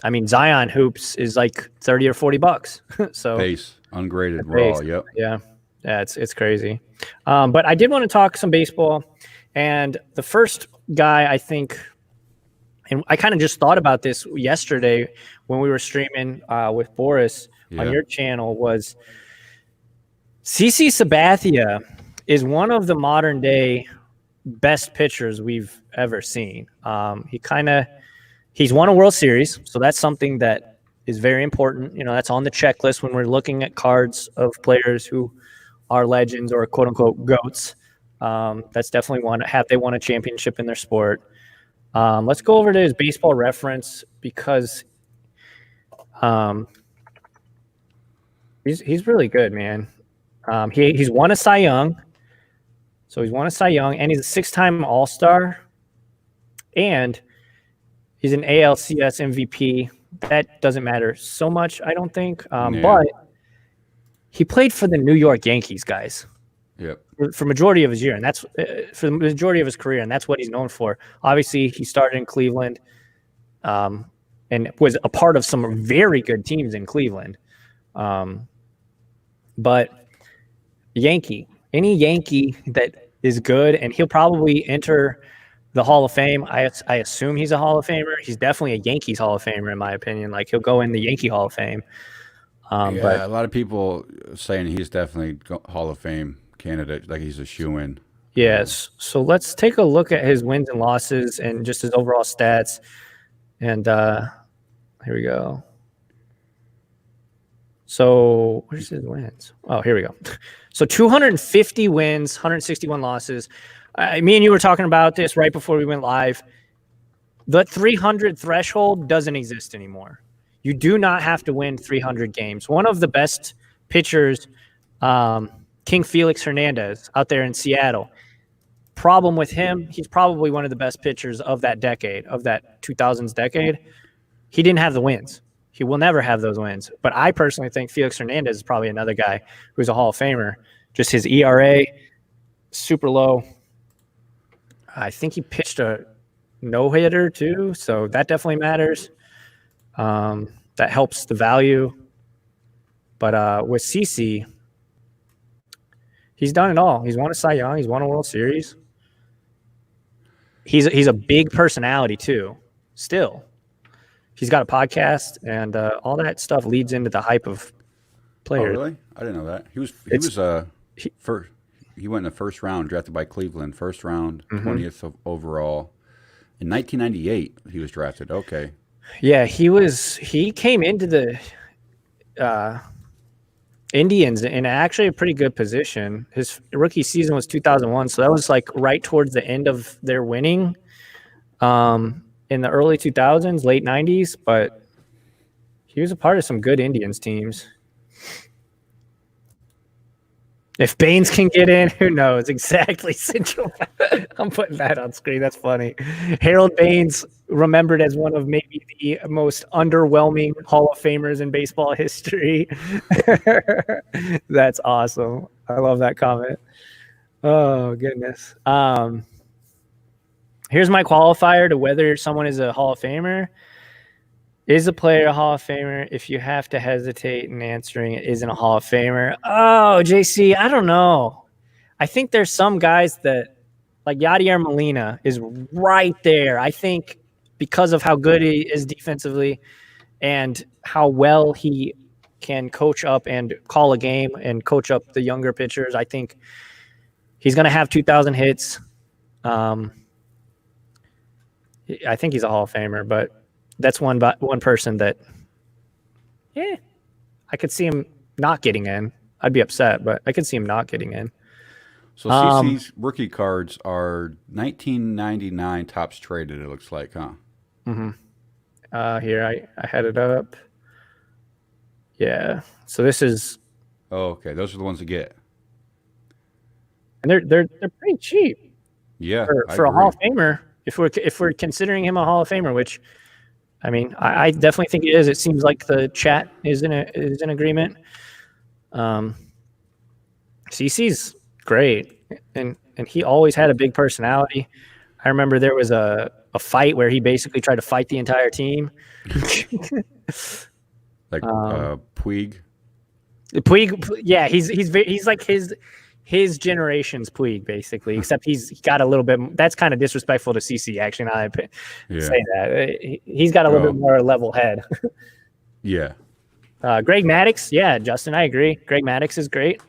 Speaker 1: I mean, Zion hoops is like $30 or $40. So
Speaker 2: base ungraded raw. Yep.
Speaker 1: Yeah, it's crazy. But I did want to talk some baseball, and the first guy I think, and I kind of just thought about this yesterday when we were streaming with Boris on your channel, was CC Sabathia is one of the modern day best pitchers we've ever seen. He's won a World Series, so that's something that is very important. That's on the checklist when we're looking at cards of players who are legends or quote unquote GOATs. That's definitely one. Have they won a championship in their sport? Let's go over to his baseball reference, because he's really good, man. He's won a Cy Young. So he's won a Cy Young, and he's a 6-time All-Star, and he's an ALCS MVP. That doesn't matter so much, I don't think. But he played for the New York Yankees, guys.
Speaker 2: Yep.
Speaker 1: For majority of his year, and that's for the majority of his career, and that's what he's known for. Obviously, he started in Cleveland, and was a part of some very good teams in Cleveland. But any Yankee that is good, and he'll probably enter the Hall of Fame. I assume he's a Hall of Famer. He's definitely a Yankees Hall of Famer, in my opinion. Like, he'll go in the Yankee Hall of Fame. But
Speaker 2: a lot of people saying he's definitely Hall of Fame candidate, like he's a shoo-in.
Speaker 1: Yes. So let's take a look at his wins and losses and just his overall stats. And here we go. So where's his wins? Oh, here we go. So 250 wins, 161 losses. Me and you were talking about this right before we went live. The 300 threshold doesn't exist anymore. You do not have to win 300 games. One of the best pitchers, King Felix Hernandez, out there in Seattle. Problem with him, he's probably one of the best pitchers of that decade, of that 2000s decade. He didn't have the wins. He will never have those wins. But I personally think Felix Hernandez is probably another guy who's a Hall of Famer. Just his ERA, super low. I think he pitched a no-hitter too, so that definitely matters. That helps the value. But with CC, he's done it all. He's won a Cy Young. He's won a World Series. He's a big personality too. Still, he's got a podcast, and all that stuff leads into the hype of players.
Speaker 2: Oh, really? I didn't know that. He went in the first round, drafted by Cleveland. First round, 20th overall. In 1998, he was drafted. Okay.
Speaker 1: Yeah, he came into the Indians in actually a pretty good position. His rookie season was 2001, so that was like right towards the end of their winning in the early 2000s, late 90s, but he was a part of some good Indians teams. If Baines can get in, who knows? Exactly. Central. I'm putting that on screen. That's funny. Harold Baines, remembered as one of maybe the most underwhelming Hall of Famers in baseball history. That's awesome. I love that comment. Oh, goodness. Here's my qualifier to whether someone is a Hall of Famer. Is a player a Hall of Famer? If you have to hesitate in answering it isn't a Hall of Famer. Oh, JC, I don't know. I think there's some guys that, like Yadier Molina, is right there. I think because of how good he is defensively and how well he can coach up and call a game and coach up the younger pitchers, I think he's going to have 2,000 hits. I think he's a Hall of Famer, but that's one person that, I could see him not getting in. I'd be upset, but I could see him not getting in.
Speaker 2: So CC's rookie cards are 1999 tops traded, it looks like, huh?
Speaker 1: Mm-hmm. Here, I had it up. Yeah. So this is...
Speaker 2: Oh, okay. Those are the ones to get.
Speaker 1: And they're pretty cheap.
Speaker 2: Yeah,
Speaker 1: for a Hall of Famer. If we're considering him a Hall of Famer, which... I mean, I definitely think it is. It seems like the chat is in agreement. CC's great. and he always had a big personality. I remember there was a fight where he basically tried to fight the entire team.
Speaker 2: Like Puig.
Speaker 1: Puig, yeah, he's like his generation's Puig basically, except he got a little bit. That's kind of disrespectful to CC. Actually, now I
Speaker 2: Yeah.
Speaker 1: say that he's got a little bit more level head.
Speaker 2: Yeah.
Speaker 1: Greg Maddux, yeah, Justin, I agree. Greg Maddux is great.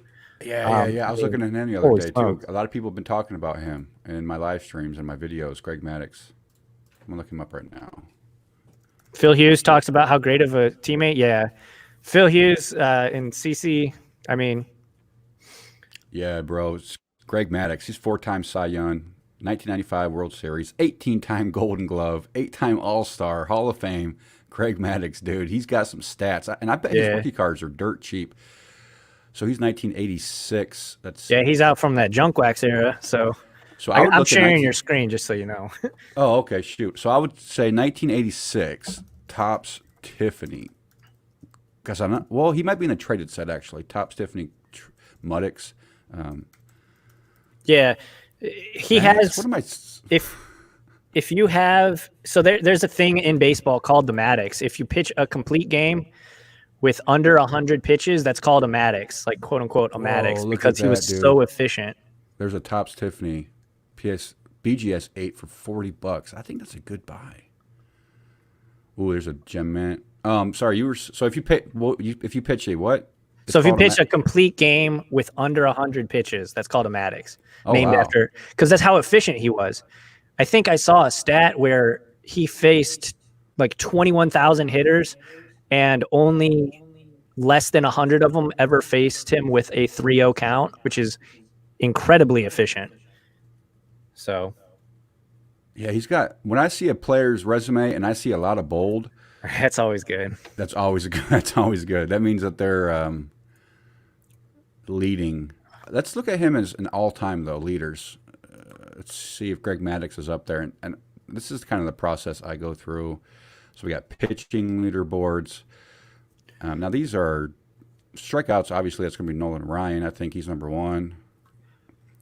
Speaker 2: Yeah. I was looking at him the other
Speaker 1: holy
Speaker 2: day
Speaker 1: smokes.
Speaker 2: too. A lot of people have been talking about him in my live streams and my videos. Greg Maddux. I'm gonna look him up right now.
Speaker 1: Phil Hughes talks about how great of a teammate. Yeah, Phil Hughes and CC. I mean,
Speaker 2: Yeah, bro. It's Greg Maddux. He's 4-time Cy Young, 1995 World Series, 18-time Golden Glove, 8-time All-Star, Hall of Fame. Greg Maddux, dude. He's got some stats, and I bet his
Speaker 1: yeah,
Speaker 2: rookie cards are dirt cheap. So he's 1986.
Speaker 1: yeah, he's out from that junk wax era. So
Speaker 2: I would
Speaker 1: I'm
Speaker 2: look at
Speaker 1: sharing your screen just so you know.
Speaker 2: Oh, okay, shoot. So I would say 1986 Topps Tiffany. Because I'm not. Well, he might be in a traded set actually. Topps Tiffany Muddix.
Speaker 1: Yeah, he
Speaker 2: Maddux,
Speaker 1: has.
Speaker 2: What am I?
Speaker 1: If you have, so there's a thing in baseball called the Maddox. If you pitch a complete game with under 100 pitches, that's called a Maddox, like quote unquote a Maddox,
Speaker 2: look
Speaker 1: because
Speaker 2: at
Speaker 1: he was
Speaker 2: that, dude.
Speaker 1: so efficient.
Speaker 2: There's a Topps Tiffany BGS 8 for $40. I think that's a good buy. Ooh, there's a gem mint. Sorry, you were so if you pitch a what?
Speaker 1: So if you pitch a complete game with under 100 pitches, that's called a Maddox, named after, because that's how efficient he was. I think I saw a stat where he faced like 21,000 hitters, and only less than 100 of them ever faced him with a 3-0 count, which is incredibly efficient. So,
Speaker 2: yeah, he's got. When I see a player's resume and I see a lot of bold,
Speaker 1: that's always good.
Speaker 2: That's always good. That's always good. That means that they're leading. Let's look at him as an all-time though leaders. Let's see if Greg Maddux is up there, and this is kind of the process I go through. So we got pitching leaderboards. Now these are strikeouts. Obviously, that's going to be Nolan Ryan. I think he's number 1.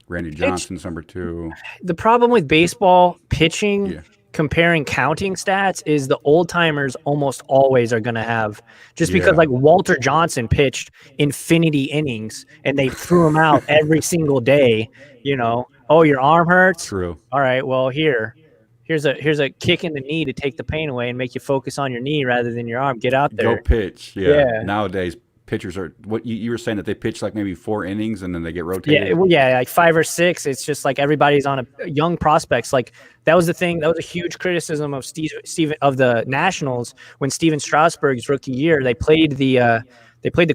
Speaker 2: Randy Johnson's number 2.
Speaker 1: The problem with baseball pitching, comparing counting stats, is the old timers almost always are going to have, just because like Walter Johnson pitched infinity innings and they threw him out every single day. You know, oh, your arm hurts.
Speaker 2: True.
Speaker 1: All right, well here's a kick in the knee to take the pain away and make you focus on your knee rather than your arm. Get out there.
Speaker 2: Go pitch. Yeah. Nowadays, pitchers are what you were saying, that they pitch like maybe 4 innings and then they get rotated.
Speaker 1: Yeah, like 5 or 6. It's just like everybody's on a young prospects. Like that was the thing. That was a huge criticism of Steven of the Nationals when Steven Strasburg's rookie year. They played the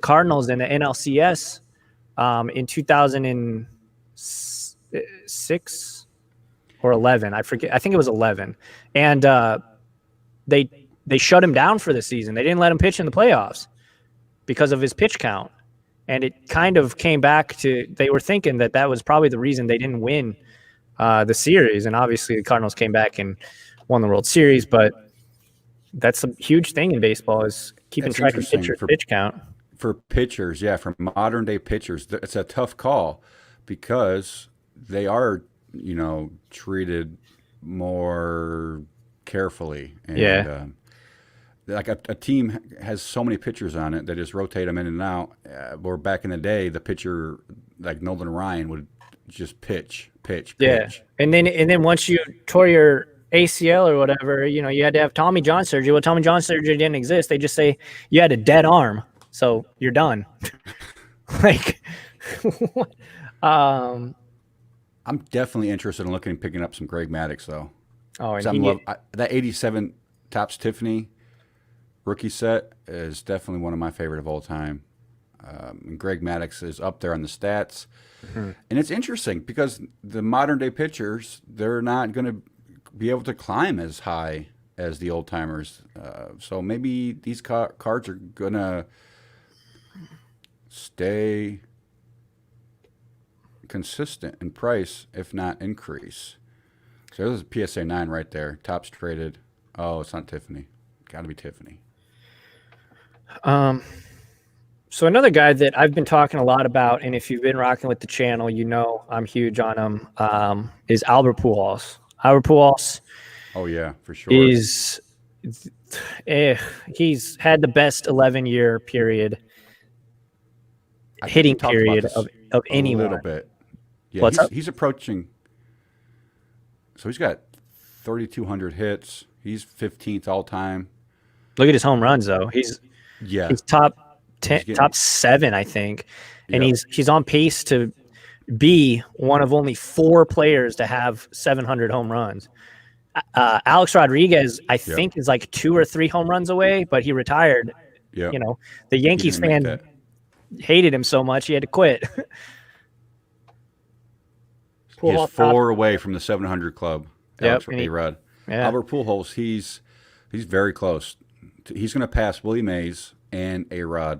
Speaker 1: Cardinals in the NLCS in 2006 or 11. I forget. I think it was 11, and they shut him down for the season. They didn't let him pitch in the playoffs because of his pitch count. And it kind of came back to, they were thinking that was probably the reason they didn't win the series. And obviously the Cardinals came back and won the World Series, but that's a huge thing in baseball, is keeping track of pitch count.
Speaker 2: For pitchers, yeah, for modern day pitchers, it's a tough call because they are, treated more carefully. And, like a team has so many pitchers on it, they just rotate them in and out. Or back in the day, the pitcher like Nolan Ryan would just pitch.
Speaker 1: Yeah, and then once you tore your ACL or whatever, you had to have Tommy John surgery. Well, Tommy John surgery didn't exist. They just say you had a dead arm, so you're done. Like, I'm
Speaker 2: definitely interested in picking up some Greg Maddux though.
Speaker 1: Oh, and
Speaker 2: that '87 Topps Tiffany rookie set is definitely one of my favorite of all time. And Greg Maddux is up there on the stats. Mm-hmm. And it's interesting because the modern day pitchers, they're not going to be able to climb as high as the old timers. So maybe these cards are going to stay consistent in price, if not increase. So this is PSA 9 right there. Topps traded. Oh, it's not Tiffany. Got to be Tiffany.
Speaker 1: So another guy that I've been talking a lot about, and if you've been rocking with the channel, you know I'm huge on him, is Albert Pujols. Albert Pujols
Speaker 2: Oh yeah, for sure.
Speaker 1: is, eh, he's had the best 11-year period,
Speaker 2: I think we
Speaker 1: hitting
Speaker 2: talked about
Speaker 1: period
Speaker 2: this
Speaker 1: of
Speaker 2: a little
Speaker 1: anyone.
Speaker 2: bit. Yeah,
Speaker 1: What's up?
Speaker 2: he's approaching. So he's got 3,200 hits. He's 15th all time.
Speaker 1: Look at his home runs though.
Speaker 2: Yeah,
Speaker 1: He's top 10,
Speaker 2: he's getting.
Speaker 1: top 7, I think, and
Speaker 2: Yep.
Speaker 1: he's on pace to be one of only 4 players to have 700 home runs. Alex Rodriguez, I
Speaker 2: Yep.
Speaker 1: think, is like 2 or 3 home runs away, but he retired.
Speaker 2: Yep.
Speaker 1: You know, the
Speaker 2: He
Speaker 1: Yankees
Speaker 2: didn't make
Speaker 1: fan
Speaker 2: that.
Speaker 1: hated him so much he had to quit.
Speaker 2: He is
Speaker 1: Pujols top.
Speaker 2: 4 away from the 700 club.
Speaker 1: Yep.
Speaker 2: Alex
Speaker 1: And
Speaker 2: A-Rod.
Speaker 1: yeah.
Speaker 2: Albert Pujols, he's very close. He's going to pass Willie Mays and A-Rod.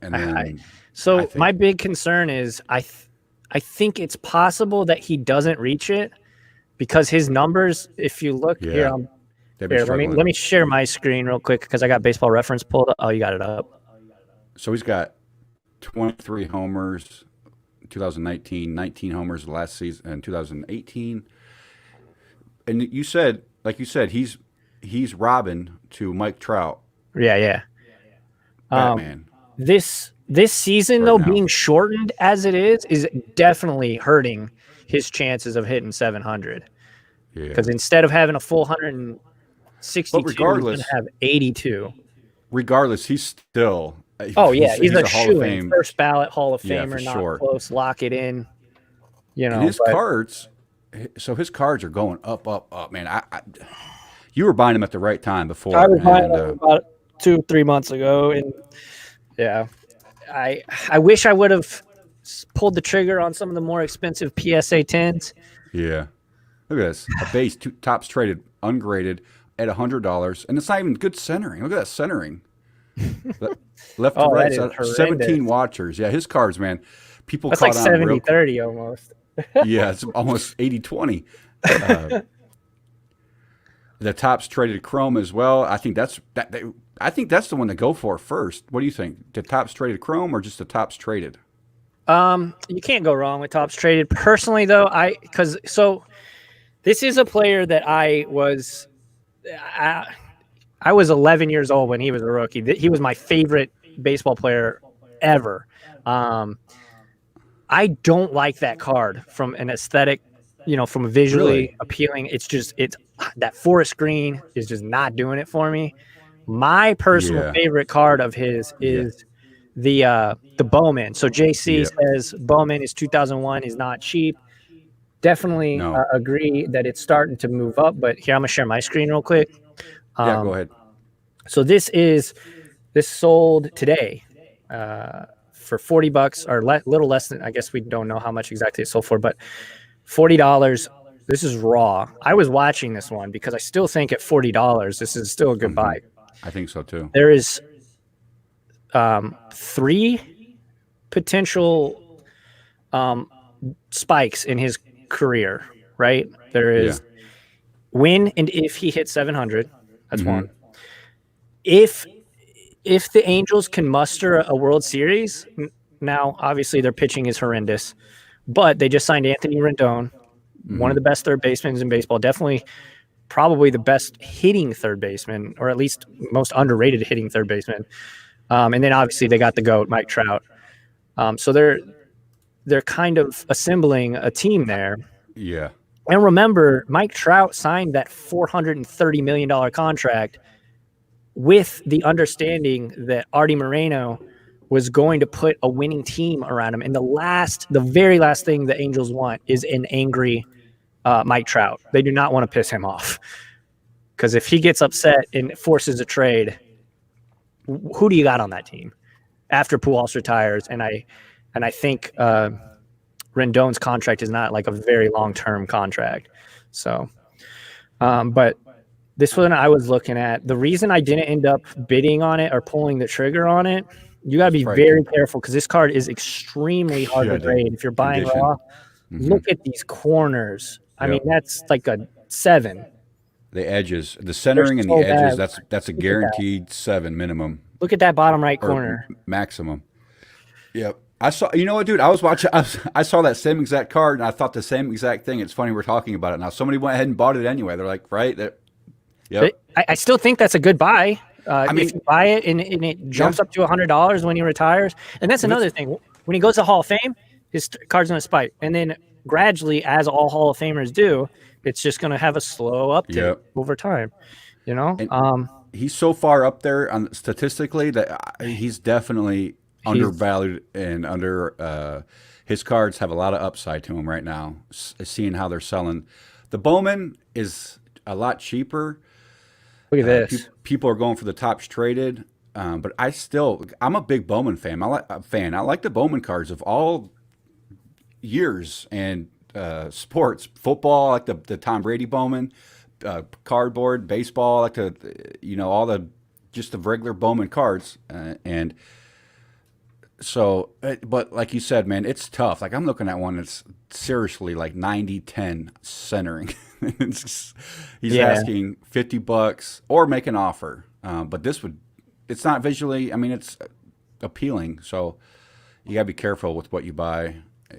Speaker 2: And then
Speaker 1: So
Speaker 2: I think-
Speaker 1: my big concern is I think it's possible that he doesn't reach it because his numbers, if you look
Speaker 2: Yeah.
Speaker 1: here,
Speaker 2: they've been
Speaker 1: here,
Speaker 2: struggling.
Speaker 1: let me share my screen real quick because I got Baseball Reference pulled up. Oh, you got it up.
Speaker 2: So he's got 23 homers, 2019, 19 homers last season, in 2018. And you said, like you said, he's Robin to Mike Trout,
Speaker 1: Yeah.
Speaker 2: Batman.
Speaker 1: This season
Speaker 2: Right
Speaker 1: though,
Speaker 2: now.
Speaker 1: being shortened as it is definitely hurting his chances of hitting 700.
Speaker 2: Yeah.
Speaker 1: Because instead of having a full 162,
Speaker 2: But
Speaker 1: he's going
Speaker 2: regardless-
Speaker 1: to have 82.
Speaker 2: Regardless, he's still.
Speaker 1: Oh yeah, he's a
Speaker 2: Hall of
Speaker 1: shoo-in,
Speaker 2: Fame.
Speaker 1: first ballot Hall of
Speaker 2: Yeah,
Speaker 1: Famer,
Speaker 2: for
Speaker 1: not
Speaker 2: sure.
Speaker 1: close, lock it in. You know,
Speaker 2: And his
Speaker 1: but-
Speaker 2: cards, so his cards are going up, up, up. Man, you were buying them at the right time before.
Speaker 1: I was buying
Speaker 2: and,
Speaker 1: them about 2-3 months ago, and yeah, I wish I would have pulled the trigger on some of the more expensive PSA 10s.
Speaker 2: yeah. Look at this. A base, tops traded, ungraded at $100, and it's not even good centering. Look at that centering. Left to
Speaker 1: Oh,
Speaker 2: right,
Speaker 1: that is
Speaker 2: 17
Speaker 1: horrendous.
Speaker 2: watchers. Yeah, his cards, man. People
Speaker 1: That's
Speaker 2: caught
Speaker 1: like
Speaker 2: on real
Speaker 1: 70-30 almost.
Speaker 2: Yeah, it's almost 80-20. The tops traded Chrome as well. I think that's I think that's the one to go for first. What do you think? The tops traded Chrome or just the tops traded?
Speaker 1: You can't go wrong with tops traded. Personally, though, this is a player that I was 11 years old when he was a rookie. He was my favorite baseball player ever. I don't like that card from an aesthetic, from a visually
Speaker 2: Really?
Speaker 1: appealing. It's that forest green is just not doing it for me. My personal
Speaker 2: Yeah.
Speaker 1: favorite card of his is the Bowman. So JC
Speaker 2: Yep.
Speaker 1: says Bowman is 2001 is not cheap. Definitely
Speaker 2: No.
Speaker 1: agree that it's starting to move up. But here, I'm gonna share my screen real quick.
Speaker 2: Yeah, go ahead.
Speaker 1: So this sold today for $40 or little less than, I guess we don't know how much exactly it sold for, but $40. This is raw. I was watching this one because I still think at $40, this is still a good buy.
Speaker 2: I think so too.
Speaker 1: There is 3 potential spikes in his career, right? There is when and if he hits 700. That's one. If the Angels can muster a World Series, now obviously their pitching is horrendous, but they just signed Anthony Rendon, one of the best third basemen in baseball, definitely probably the best hitting third baseman, or at least most underrated hitting third baseman. And then obviously they got the GOAT, Mike Trout. So they're kind of assembling a team there.
Speaker 2: Yeah.
Speaker 1: And remember, Mike Trout signed that $430 million contract with the understanding that Artie Moreno was going to put a winning team around him. And the very last thing the Angels want is an angry Mike Trout. They do not want to piss him off. Because if he gets upset and forces a trade, who do you got on that team after Pujols retires? And I think Rendon's contract is not like a very long-term contract. So, but this one I was looking at. The reason I didn't end up bidding on it or pulling the trigger on it, you got to be
Speaker 2: Right.
Speaker 1: very careful because this card is extremely hard to
Speaker 2: Yeah, dude.
Speaker 1: grade. If you're buying
Speaker 2: Condition.
Speaker 1: raw, look at these corners. I mean, that's like a 7.
Speaker 2: The edges, the centering and
Speaker 1: so
Speaker 2: the edges,
Speaker 1: bad.
Speaker 2: that's a guaranteed 7 minimum.
Speaker 1: Look at that bottom right
Speaker 2: or
Speaker 1: corner.
Speaker 2: maximum. Yep. I saw. You know what, dude? I was watching. I saw that same exact card, and I thought the same exact thing. It's funny we're talking about it now. Somebody went ahead and bought it anyway. They're like, right? Yep.
Speaker 1: I still think that's a good buy.
Speaker 2: I mean,
Speaker 1: If you buy it and it jumps
Speaker 2: yeah,
Speaker 1: up to $100 when he retires, and that's
Speaker 2: if
Speaker 1: another
Speaker 2: it's
Speaker 1: thing. When he goes to Hall of Fame, his card's going to spike, and then gradually, as all Hall of Famers do, it's just going to have a slow uptick
Speaker 2: yep.
Speaker 1: over time. You know,
Speaker 2: And he's so far up there on statistically that he's definitely
Speaker 1: he's
Speaker 2: undervalued and under. His cards have a lot of upside to him right now. Seeing how they're selling, the Bowman is a lot cheaper.
Speaker 1: look at this.
Speaker 2: People are going for the tops traded, but I'm a big Bowman fan. I like the Bowman cards of all years and sports. Football, I like the Tom Brady Bowman, cardboard, baseball, I like all the just the regular Bowman cards, and so, but like you said, man, it's tough. Like I'm looking at one that's seriously like 90-10 centering. He's
Speaker 1: Yeah,
Speaker 2: asking $50 or make an offer. But it's not visually, I mean, it's appealing. So you gotta be careful with what you buy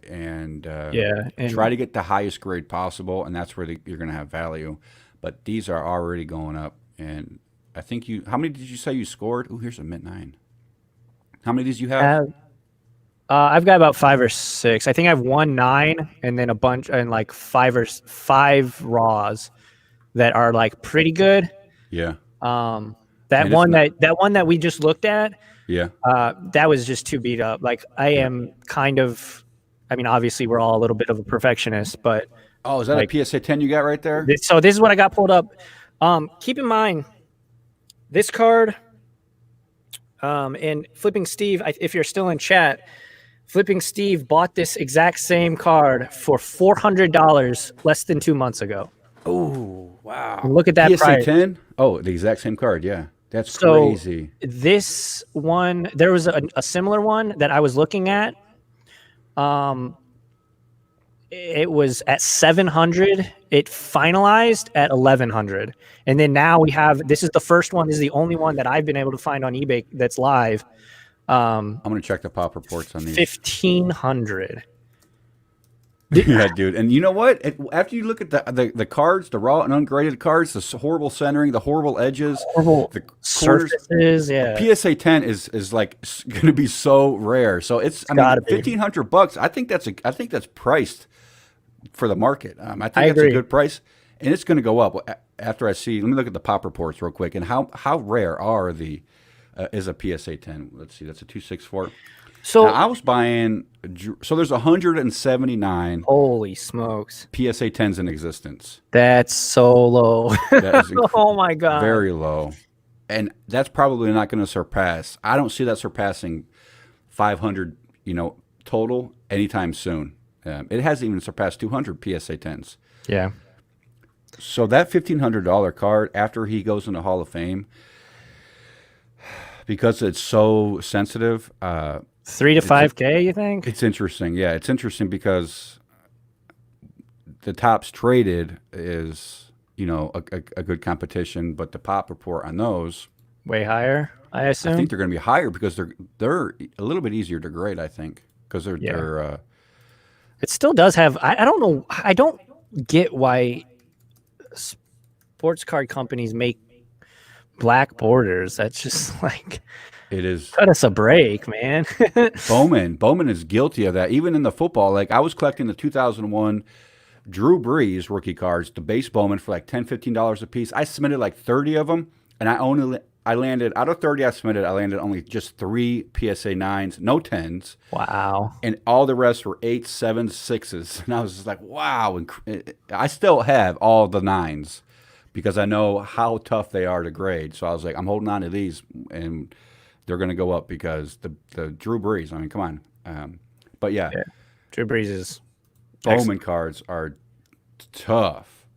Speaker 2: and
Speaker 1: yeah,
Speaker 2: try
Speaker 1: and
Speaker 2: to get the highest grade possible. And that's where you're going to have value. But these are already going up. And I think how many did you say you scored? Oh, here's a mint 9. How many of these you have?
Speaker 1: I've got about 5 or 6. I think I have 1 9 and then a bunch and like 5 raws that are like pretty good.
Speaker 2: Yeah.
Speaker 1: That
Speaker 2: And it's
Speaker 1: one
Speaker 2: not,
Speaker 1: that one that we just looked at,
Speaker 2: yeah.
Speaker 1: that was just too beat up. Like I
Speaker 2: Yeah.
Speaker 1: am kind of, I mean, obviously we're all a little bit of a perfectionist, but
Speaker 2: Oh, is that a
Speaker 1: like
Speaker 2: PSA 10 you got right there?
Speaker 1: this is what I got pulled up. Keep in mind this card, and Flipping Steve, if you're still in chat, Flipping Steve bought this exact same card for $400 less than 2 months ago.
Speaker 2: Oh, wow.
Speaker 1: And look at that
Speaker 2: PSA
Speaker 1: price.
Speaker 2: 10? Oh, the exact same card. Yeah. That's
Speaker 1: So
Speaker 2: crazy.
Speaker 1: this one, there was a similar one that I was looking at. It was at 700. It finalized at 1100, and then now we have. This is the first one. This is the only one that I've been able to find on eBay that's live.
Speaker 2: I'm going to check the pop reports on these.
Speaker 1: 1500.
Speaker 2: Yeah, dude. And you know what? After you look at the cards, the raw and ungraded cards, the horrible centering, the horrible edges,
Speaker 1: Horrible
Speaker 2: the corners,
Speaker 1: surfaces. Yeah,
Speaker 2: PSA 10 is like going to be so rare. So I mean,
Speaker 1: gotta be.
Speaker 2: $1,500. I think that's priced for the market. I think
Speaker 1: I
Speaker 2: that's
Speaker 1: agree.
Speaker 2: a good price, and it's going to go up after I see. Let me look at the pop reports real quick and how rare are is a PSA 10. Let's see, that's a 264.
Speaker 1: So
Speaker 2: Now, I was buying. So there's 179
Speaker 1: holy smokes,
Speaker 2: PSA 10s in existence.
Speaker 1: that's so low.
Speaker 2: That is
Speaker 1: Oh my god.
Speaker 2: very low, and that's probably not going to surpass. I don't see that surpassing 500, total anytime soon. It hasn't even surpassed 200 PSA 10s.
Speaker 1: Yeah.
Speaker 2: So that $1,500 card, after he goes into Hall of Fame, because it's so sensitive,
Speaker 1: 3 to 5K, you think?
Speaker 2: it's interesting. Yeah, it's interesting because the tops traded is, a good competition, but the pop report on those,
Speaker 1: Way higher, I
Speaker 2: I
Speaker 1: assume.
Speaker 2: think they're going to be higher because they're a little bit easier to grade. I think because
Speaker 1: Yeah.
Speaker 2: they're
Speaker 1: It still does have. I don't know. I don't get why sports card companies make black borders. That's just like
Speaker 2: it is.
Speaker 1: cut us a break, man.
Speaker 2: Bowman is guilty of that. Even in the football, like I was collecting the 2001 Drew Brees rookie cards, the base Bowman for like $10, $15 a piece. I submitted like 30 of them, and I landed out of 30 I submitted. I landed only just 3 PSA 9s, no 10s,
Speaker 1: Wow.
Speaker 2: and all the rest were 8s, 7s, 6s. And I was just like, wow. And I still have all the 9s because I know how tough they are to grade. So I was like, I'm holding on to these, and they're going to go up because the Drew Brees. I mean, come on. But yeah,
Speaker 1: Yeah. Drew Brees is
Speaker 2: Bowman cards are tough,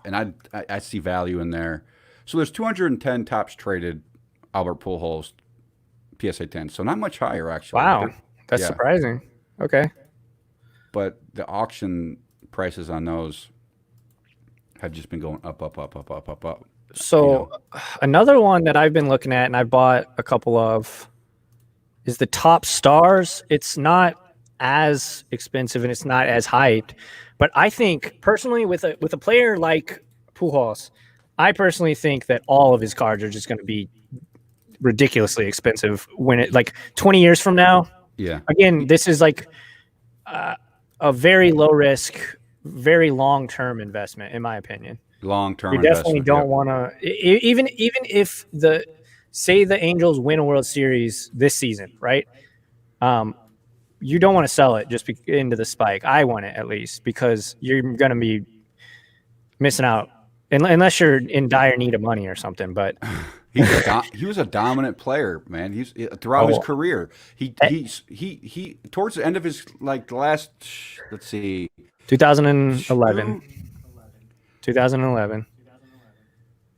Speaker 2: and I see value in there. So there's 210 tops traded Albert Pujols PSA 10, so not much higher actually.
Speaker 1: wow. That's
Speaker 2: Yeah.
Speaker 1: surprising. Okay.
Speaker 2: But the auction prices on those have just been going up, up, up, up, up, up, up.
Speaker 1: So another one that I've been looking at and I bought a couple of is the top stars. It's not as expensive and it's not as hyped, but I think personally with a player like Pujols, I personally think that all of his cards are just going to be ridiculously expensive when it like 20 years from now.
Speaker 2: Yeah.
Speaker 1: Again, this is like a very low risk, very long term investment, in my opinion.
Speaker 2: Long-term
Speaker 1: You definitely
Speaker 2: investment.
Speaker 1: don't want to even if the say the Angels win a World Series this season, right? You don't want to sell it just into the spike. I want it at least because you're going to be missing out unless you're in dire need of money or something. But
Speaker 2: he was a dominant player, man. He's throughout his career. He towards the end of his like last, let's see,
Speaker 1: 2011. 2011.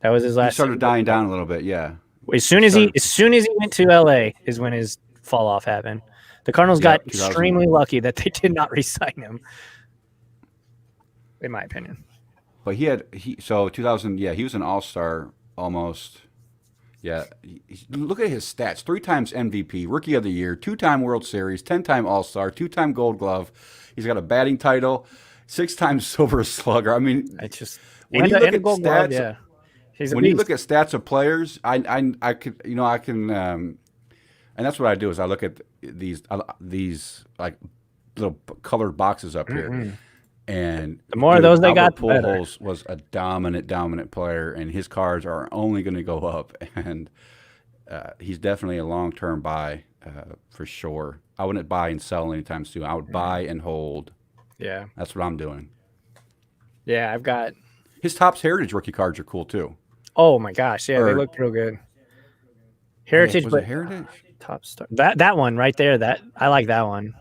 Speaker 1: That was his last.
Speaker 2: He started dying down a little bit, yeah.
Speaker 1: As soon as he went to LA is when his fall off happened. The Cardinals got extremely lucky that they did not re-sign him, in my opinion.
Speaker 2: But so 2000, yeah, he was an all-star almost. Yeah, look at his stats: 3 times MVP, Rookie of the Year, 2-time World Series, 10-time All-Star, 2-time Gold Glove. He's got a batting title, 6 times Silver Slugger. I mean,
Speaker 1: it's just
Speaker 2: when you look at stats, yeah. When you look at stats of players, I can, and that's what I do is I look at these like little colored boxes up here, and
Speaker 1: the more of those they got, the better.
Speaker 2: Pujols was a dominant player, and his cards are only going to go up, and he's definitely a long-term buy for sure. I wouldn't buy and sell anytime soon. I would buy and hold.
Speaker 1: Yeah,
Speaker 2: that's what I'm doing.
Speaker 1: Yeah, I've got
Speaker 2: his Topps Heritage rookie cards are cool too.
Speaker 1: Oh my gosh, yeah, they look real good. Heritage,
Speaker 2: was it Heritage?
Speaker 1: Top star. That one right there. That I like that one.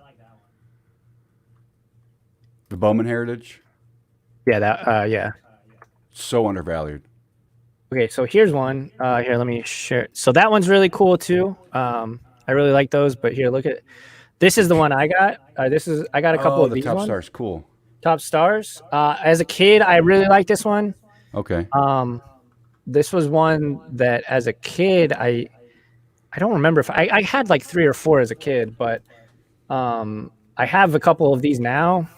Speaker 2: The Bowman Heritage.
Speaker 1: Yeah, that. Yeah.
Speaker 2: So undervalued.
Speaker 1: Okay, so here's one. Here, let me share. So that one's really cool too. I really like those. But here, look at. This is the one I got. I got a couple of these
Speaker 2: Top
Speaker 1: ones.
Speaker 2: Stars, cool.
Speaker 1: Top Stars. As a kid, I really liked this one.
Speaker 2: Okay.
Speaker 1: This was one that as a kid, I don't remember if I had like 3 or 4 as a kid, but I have a couple of these now,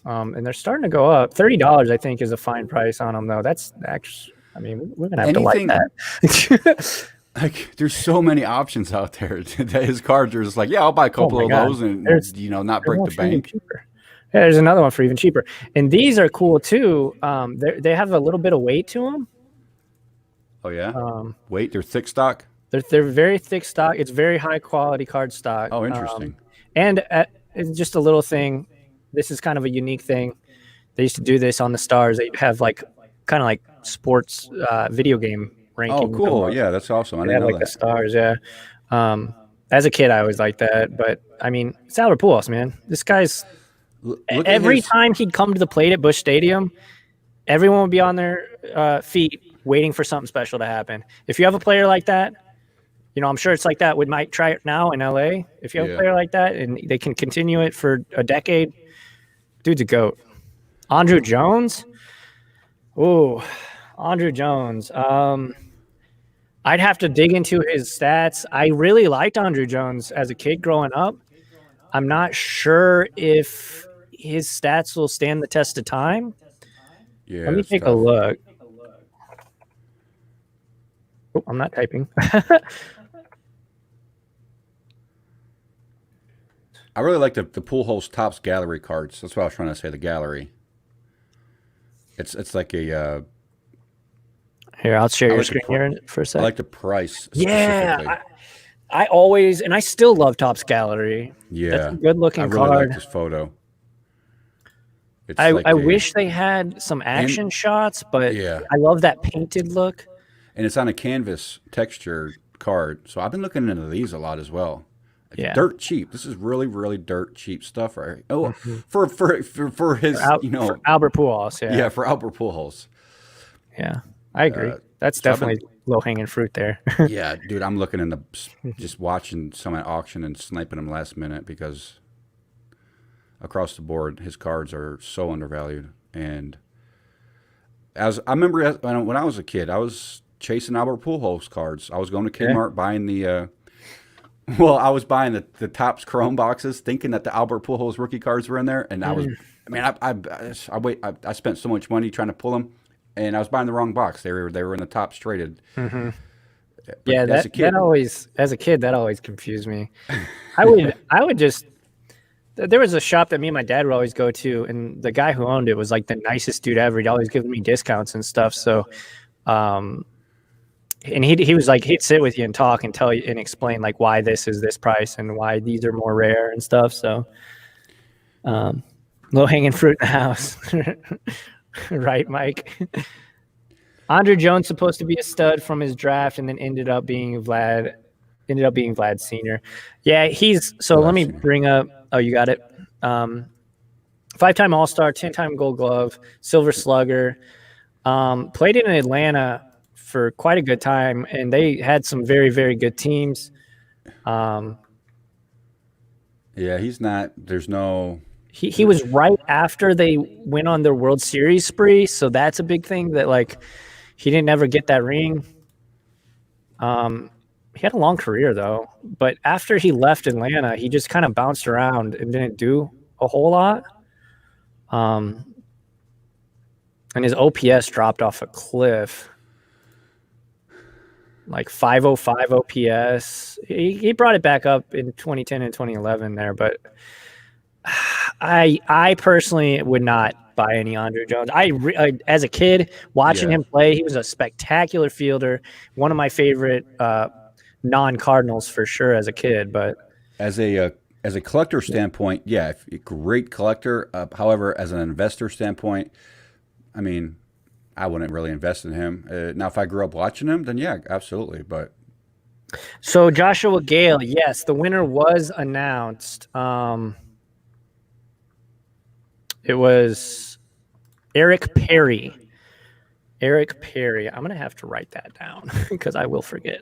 Speaker 1: and they're starting to go up. $30, I think, is a fine price on them, though. That's actually, I mean, we're gonna have to like that.
Speaker 2: Like, there's so many options out there that his cards are just like, yeah, I'll buy a couple of those and not break the bank.
Speaker 1: Yeah, there's another one for even cheaper, and these are cool too. They have a little bit of weight to them.
Speaker 2: Oh yeah, weight. They're thick stock.
Speaker 1: They're very thick stock. It's very high quality card stock.
Speaker 2: Oh, interesting.
Speaker 1: And just a little thing. This is kind of a unique thing. They used to do this on the Stars. They have like kind of like sports video game ranking.
Speaker 2: Oh, cool. Yeah, that's awesome. I didn't know
Speaker 1: like
Speaker 2: that.
Speaker 1: The Stars. Yeah. As a kid, I always liked that. But I mean, it's Albert Pujols, man. This guy's every time he'd come to the plate at Busch Stadium, everyone would be on their feet waiting for something special to happen. If you have a player like that, I'm sure it's like that. We might try it now in LA. If you have a player like that and they can continue it for a decade, dude's a GOAT. Andrew Jones. Oh, Andrew Jones. I'd have to dig into his stats. I really liked Andrew Jones as a kid growing up. I'm not sure if his stats will stand the test of time.
Speaker 2: Yeah.
Speaker 1: Let me take a look. Oh, I'm not typing.
Speaker 2: I really like the Pujols Topps gallery cards. That's what I was trying to say. The gallery. It's like a.
Speaker 1: Here, I'll share your screen here for a second.
Speaker 2: I like the price.
Speaker 1: Yeah, I always and I still love Topps gallery.
Speaker 2: Yeah,
Speaker 1: that's a good looking card.
Speaker 2: I really like this photo.
Speaker 1: I wish they had some action shots, but I love that painted look.
Speaker 2: And it's on a canvas texture card, so I've been looking into these a lot as well.
Speaker 1: Yeah,
Speaker 2: dirt cheap. This is really, really dirt cheap stuff, right? Oh, for his, for
Speaker 1: Albert Pujols.
Speaker 2: Yeah, for Albert Pujols.
Speaker 1: Yeah, I agree. That's definitely low hanging fruit there.
Speaker 2: Yeah, dude, I'm looking in just watching some at auction and sniping them last minute because across the board, his cards are so undervalued, and as I remember when I was a kid, I was chasing Albert Pujols cards. I was going to
Speaker 1: Yeah.
Speaker 2: Kmart buying the well, I was buying the Topps Chrome boxes, thinking that the Albert Pujols rookie cards were in there, and
Speaker 1: Mm.
Speaker 2: I mean, I spent so much money trying to pull them, and I was buying the wrong box. They were in the Topps traded,
Speaker 1: Hmm.
Speaker 2: but
Speaker 1: Yeah,
Speaker 2: as a
Speaker 1: that
Speaker 2: kid,
Speaker 1: always, as a kid, that always confused me. I would just. There was a shop that me and my dad would always go to, and the guy who owned it was like the nicest dude ever. He'd always give me discounts and stuff. So, um, and he was like he'd sit with you and talk and tell you and explain like why this is this price and why these are more rare and stuff. So, um, low hanging fruit in the house, right, Mike? Andre Jones supposed to be a stud from his draft, and then ended up being Vlad. Ended up being Vlad Senior. Yeah, he's so. Let
Speaker 2: Vlad
Speaker 1: me
Speaker 2: Senior.
Speaker 1: bring up. Oh, you got it. 5-time All-Star, 10-time Gold Glove, Silver Slugger. Played in Atlanta for quite a good time, and they had some very, very good teams. Um,
Speaker 2: Yeah, he's not. There's no.
Speaker 1: he was right after they went on their World Series spree, so that's a big thing that like he didn't ever get that ring. He had a long career though, but after he left Atlanta, he just kind of bounced around and didn't do a whole lot. And his OPS dropped off a cliff, like 505 OPS. He brought it back up in 2010 and 2011 there, but I personally would not buy any Andre Jones. As a kid watching
Speaker 2: Yeah.
Speaker 1: him play, he was a spectacular fielder. One of my favorite non-Cardinals for sure as a kid. But
Speaker 2: As a collector standpoint, yeah, great collector. However, as an investor standpoint, I mean, I wouldn't really invest in him. Now, if I grew up watching him, then yeah, absolutely. But
Speaker 1: so Joshua Gale, yes, the winner was announced. It was Eric Perry. Eric Perry. I'm gonna have to write that down because I will forget.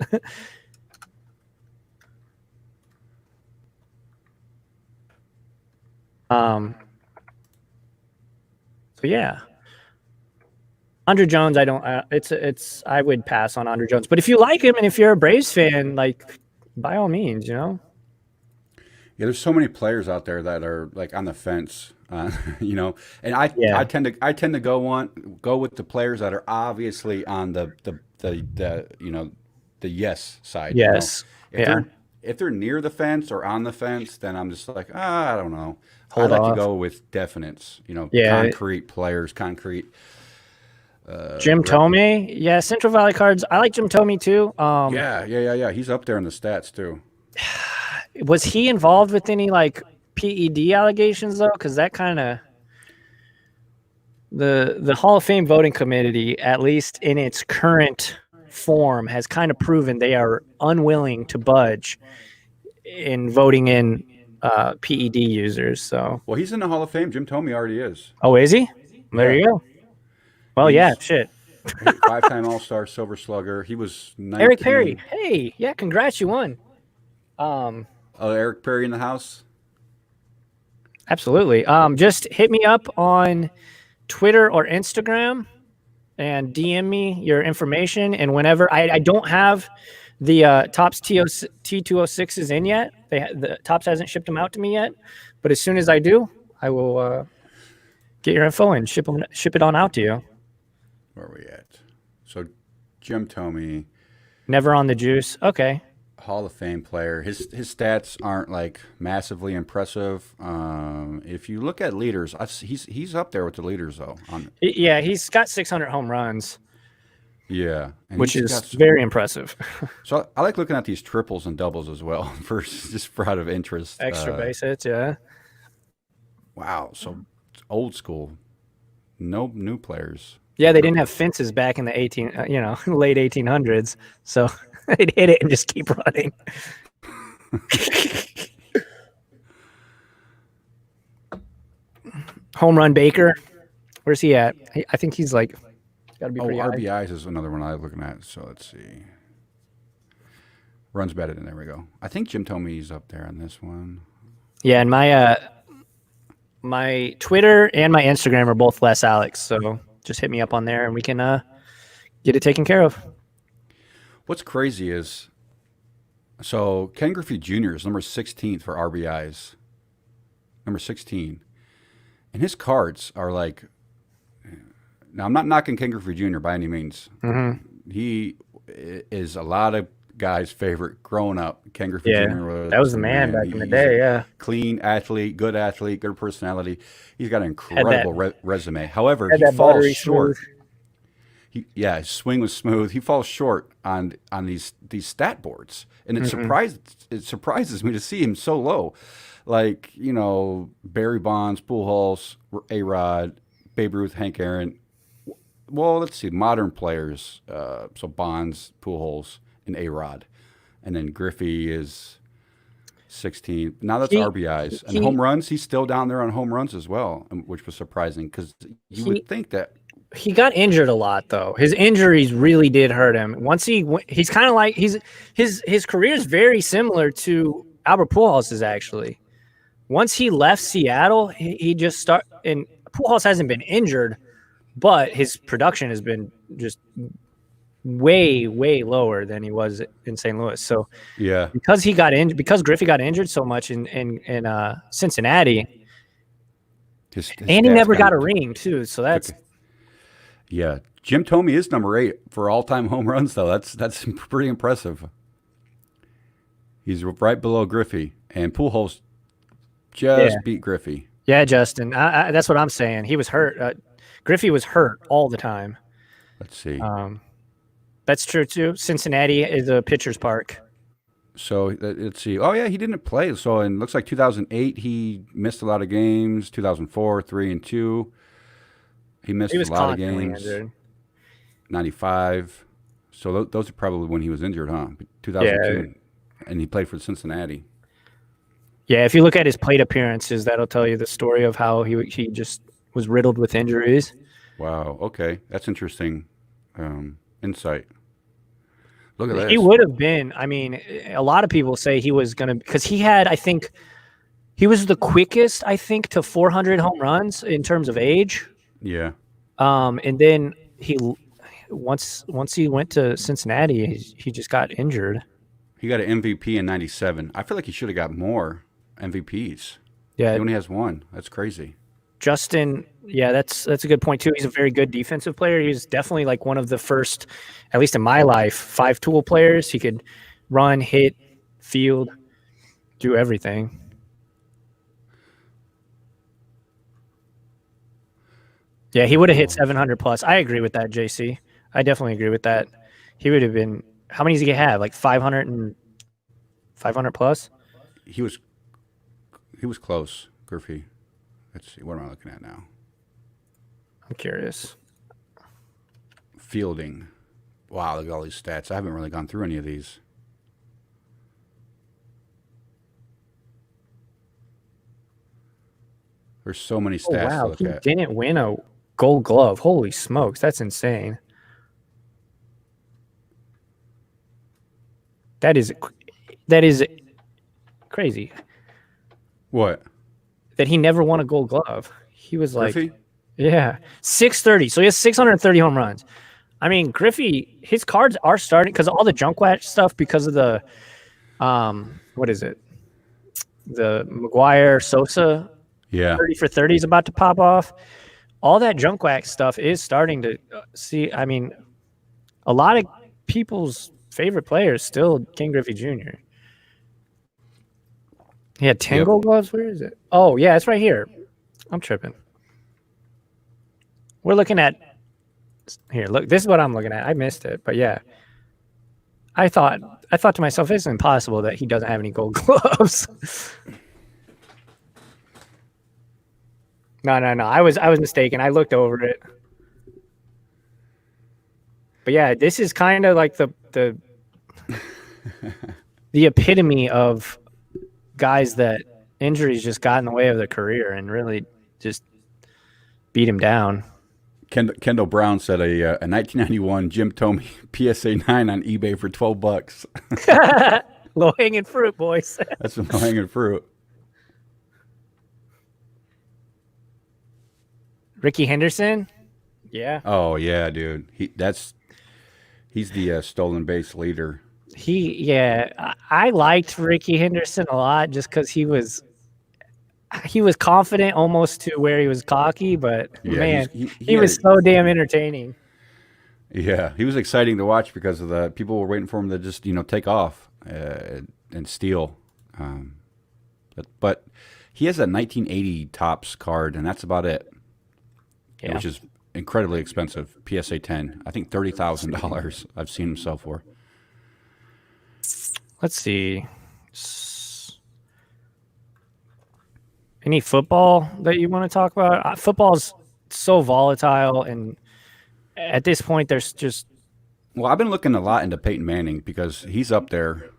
Speaker 1: So yeah, Andre Jones. I don't. I would pass on Andre Jones. But if you like him and if you're a Braves fan, like by all means, you know.
Speaker 2: yeah, there's so many players out there that are like on the fence, you know. And
Speaker 1: Yeah.
Speaker 2: I tend to go with the players that are obviously on the you know the yes side. You know,
Speaker 1: Yes.
Speaker 2: if
Speaker 1: Yeah.
Speaker 2: they're near the fence or on the fence, then I'm just like I don't know. I
Speaker 1: Hold
Speaker 2: like to
Speaker 1: off.
Speaker 2: go with definites. You know,
Speaker 1: Yeah.
Speaker 2: concrete players, concrete.
Speaker 1: Jim
Speaker 2: Rep-
Speaker 1: Tomey. Yeah. Central Valley Cards. I like Jim Tomey too.
Speaker 2: yeah. He's up there in the stats too.
Speaker 1: Was he involved with any like PED allegations though? Because that kind of the Hall of Fame voting committee, at least in its current form, has kind of proven they are unwilling to budge in voting in PED users. So,
Speaker 2: Well, he's in the Hall of Fame. Jim Tomey already is.
Speaker 1: oh, is he? There
Speaker 2: Yeah.
Speaker 1: you go. Well, yeah,
Speaker 2: He's
Speaker 1: shit.
Speaker 2: 5-time All-Star, Silver Slugger. He was 19.
Speaker 1: Eric Perry. Hey, yeah, congrats, you won.
Speaker 2: Oh, Eric Perry in the house.
Speaker 1: Absolutely. Just hit me up on Twitter or Instagram and DM me your information. And whenever I don't have the Topps T206s in yet, the Topps hasn't shipped them out to me yet. But as soon as I do, I will get your info and ship it on out to you.
Speaker 2: Where are we at? So, Jim Tomey,
Speaker 1: Never on the juice. Okay.
Speaker 2: Hall of Fame player. His stats aren't like massively impressive. If you look at leaders, he's up there with the leaders though.
Speaker 1: Yeah, he's got 600 home runs,
Speaker 2: Yeah, and
Speaker 1: which
Speaker 2: he's
Speaker 1: is
Speaker 2: got
Speaker 1: very impressive.
Speaker 2: So I like looking at these triples and doubles as well for just for out of interest.
Speaker 1: Extra base hits, yeah.
Speaker 2: Wow, so it's old school. No new players.
Speaker 1: Yeah, they didn't have fences back in the late 1800s, so they'd hit it and just keep running. Home run Baker, where's he at? I think he's like got to be
Speaker 2: Oh,
Speaker 1: pretty high.
Speaker 2: RBIs is another one I was looking at. So let's see. Runs batted in. There we go. I think Jim Tomey's up there on this one.
Speaker 1: Yeah, and my Twitter and my Instagram are both Les Alex, so just hit me up on there and we can get it taken care of.
Speaker 2: What's crazy is, so Ken Griffey Jr. is number 16th for RBIs. Number 16. And his cards are like, now I'm not knocking Ken Griffey Jr. by any means.
Speaker 1: Mm-hmm.
Speaker 2: He is a lot of guys' favorite growing up. Ken Griffey
Speaker 1: Yeah,
Speaker 2: Jr.
Speaker 1: that was the man back in the day. Yeah,
Speaker 2: clean athlete, good personality. He's got an
Speaker 1: had that,
Speaker 2: incredible resume. However,
Speaker 1: had
Speaker 2: he
Speaker 1: that
Speaker 2: falls
Speaker 1: buttery
Speaker 2: short.
Speaker 1: smooth.
Speaker 2: His swing was smooth. He falls short on these stat boards, and it surprises me to see him so low. Like, you know, Barry Bonds, Pujols, A-Rod, Babe Ruth, Hank Aaron. Well, let's see, modern players. So Bonds, Pujols, and A-Rod, and then Griffey is 16. Now that's RBIs and home runs. He's still down there on home runs as well, which was surprising because you would think that.
Speaker 1: He got injured a lot, though. His injuries really did hurt him. Once he's kind of like his career is very similar to Albert Pujols' actually. Once he left Seattle, he just started. And Pujols hasn't been injured, but his production has been just way lower than he was in St. Louis. So
Speaker 2: yeah,
Speaker 1: because Griffey got injured so much in Cincinnati, he never got a ring too. So that's.
Speaker 2: Yeah, Jim Thome is number 8 for all-time home runs, though. That's pretty impressive. He's right below Griffey, and Pujols just beat Griffey.
Speaker 1: Yeah, Justin, that's what I'm saying. He was hurt. Griffey was hurt all the time.
Speaker 2: Let's see.
Speaker 1: That's true too. Cincinnati is a pitcher's park.
Speaker 2: So let's see. Oh yeah, he didn't play. So in looks like 2008 he missed a lot of games. 2004, 3 and 2. He missed a lot of games. Injured. 95. So those are probably when he was injured, huh? 2002. Yeah. And he played for Cincinnati.
Speaker 1: Yeah, if you look at his plate appearances, that'll tell you the story of how he just was riddled with injuries.
Speaker 2: Wow. Okay. That's interesting insight. Look at that.
Speaker 1: He would have been, I mean, a lot of people say he was going to, because he had, I think, he was the quickest, I think, to 400 home runs in terms of age.
Speaker 2: Yeah.
Speaker 1: And then once he went to Cincinnati, he just got injured.
Speaker 2: He got an MVP in 97. I feel like he should have got more MVPs.
Speaker 1: Yeah.
Speaker 2: He only has one. That's crazy.
Speaker 1: Justin, yeah, that's a good point too. He's a very good defensive player. He's definitely like one of the first, at least in my life, 5-tool players. He could run, hit, field, do everything. Yeah, he would have hit 700 plus. I agree with that, JC. I definitely agree with that. He would have been. How many did he have? Like 500 plus.
Speaker 2: He was close, Griffey. Let's see. What am I looking at now?
Speaker 1: I'm curious.
Speaker 2: Fielding. Wow, look at all these stats. I haven't really gone through any of these. There's so many stats to look at.
Speaker 1: He didn't win a Gold Glove. Holy smokes, that's insane. That is crazy.
Speaker 2: What?
Speaker 1: That he never won a Gold Glove. He was like,
Speaker 2: Griffey?
Speaker 1: Yeah, 630. So he has 630 home runs. I mean, Griffey, his cards are starting because all the junk wax stuff because of the, what is it? The McGuire Sosa.
Speaker 2: Yeah.
Speaker 1: 30 for 30 is about to pop off. All that junk wax stuff is starting to see. I mean, a lot of people's favorite players still Ken Griffey Jr. He had 10 Gold Gloves. Where is it? Oh, yeah, it's right here. I'm tripping. We're looking at here. Look, this is what I'm looking at. I missed it, but yeah. I thought to myself, it's impossible that he doesn't have any Gold Gloves. No. I was mistaken. I looked over it. But yeah, this is kind of like the epitome of guys that injuries just got in the way of their career and really just beat him down.
Speaker 2: Kendall Brown said a 1991 Jim Thome PSA 9 on eBay for $12.
Speaker 1: Low hanging fruit, boys.
Speaker 2: That's some low hanging fruit.
Speaker 1: Ricky Henderson, Yeah.
Speaker 2: Oh yeah, dude. He's the stolen base leader.
Speaker 1: I liked Ricky Henderson a lot just because he was confident almost to where he was cocky, but
Speaker 2: Yeah,
Speaker 1: man,
Speaker 2: he
Speaker 1: he
Speaker 2: had
Speaker 1: was so damn entertaining.
Speaker 2: yeah, he was exciting to watch because of the people were waiting for him to just take off and steal. Um, but he has a 1980 tops card, and that's about it,
Speaker 1: Yeah.
Speaker 2: which is incredibly expensive. PSA 10, I think $30,000. I've seen him sell for.
Speaker 1: Let's see. Any football that you want to talk about? Football's so volatile, and at this point, there's just
Speaker 2: Well, I've been looking a lot into Peyton Manning because he's up there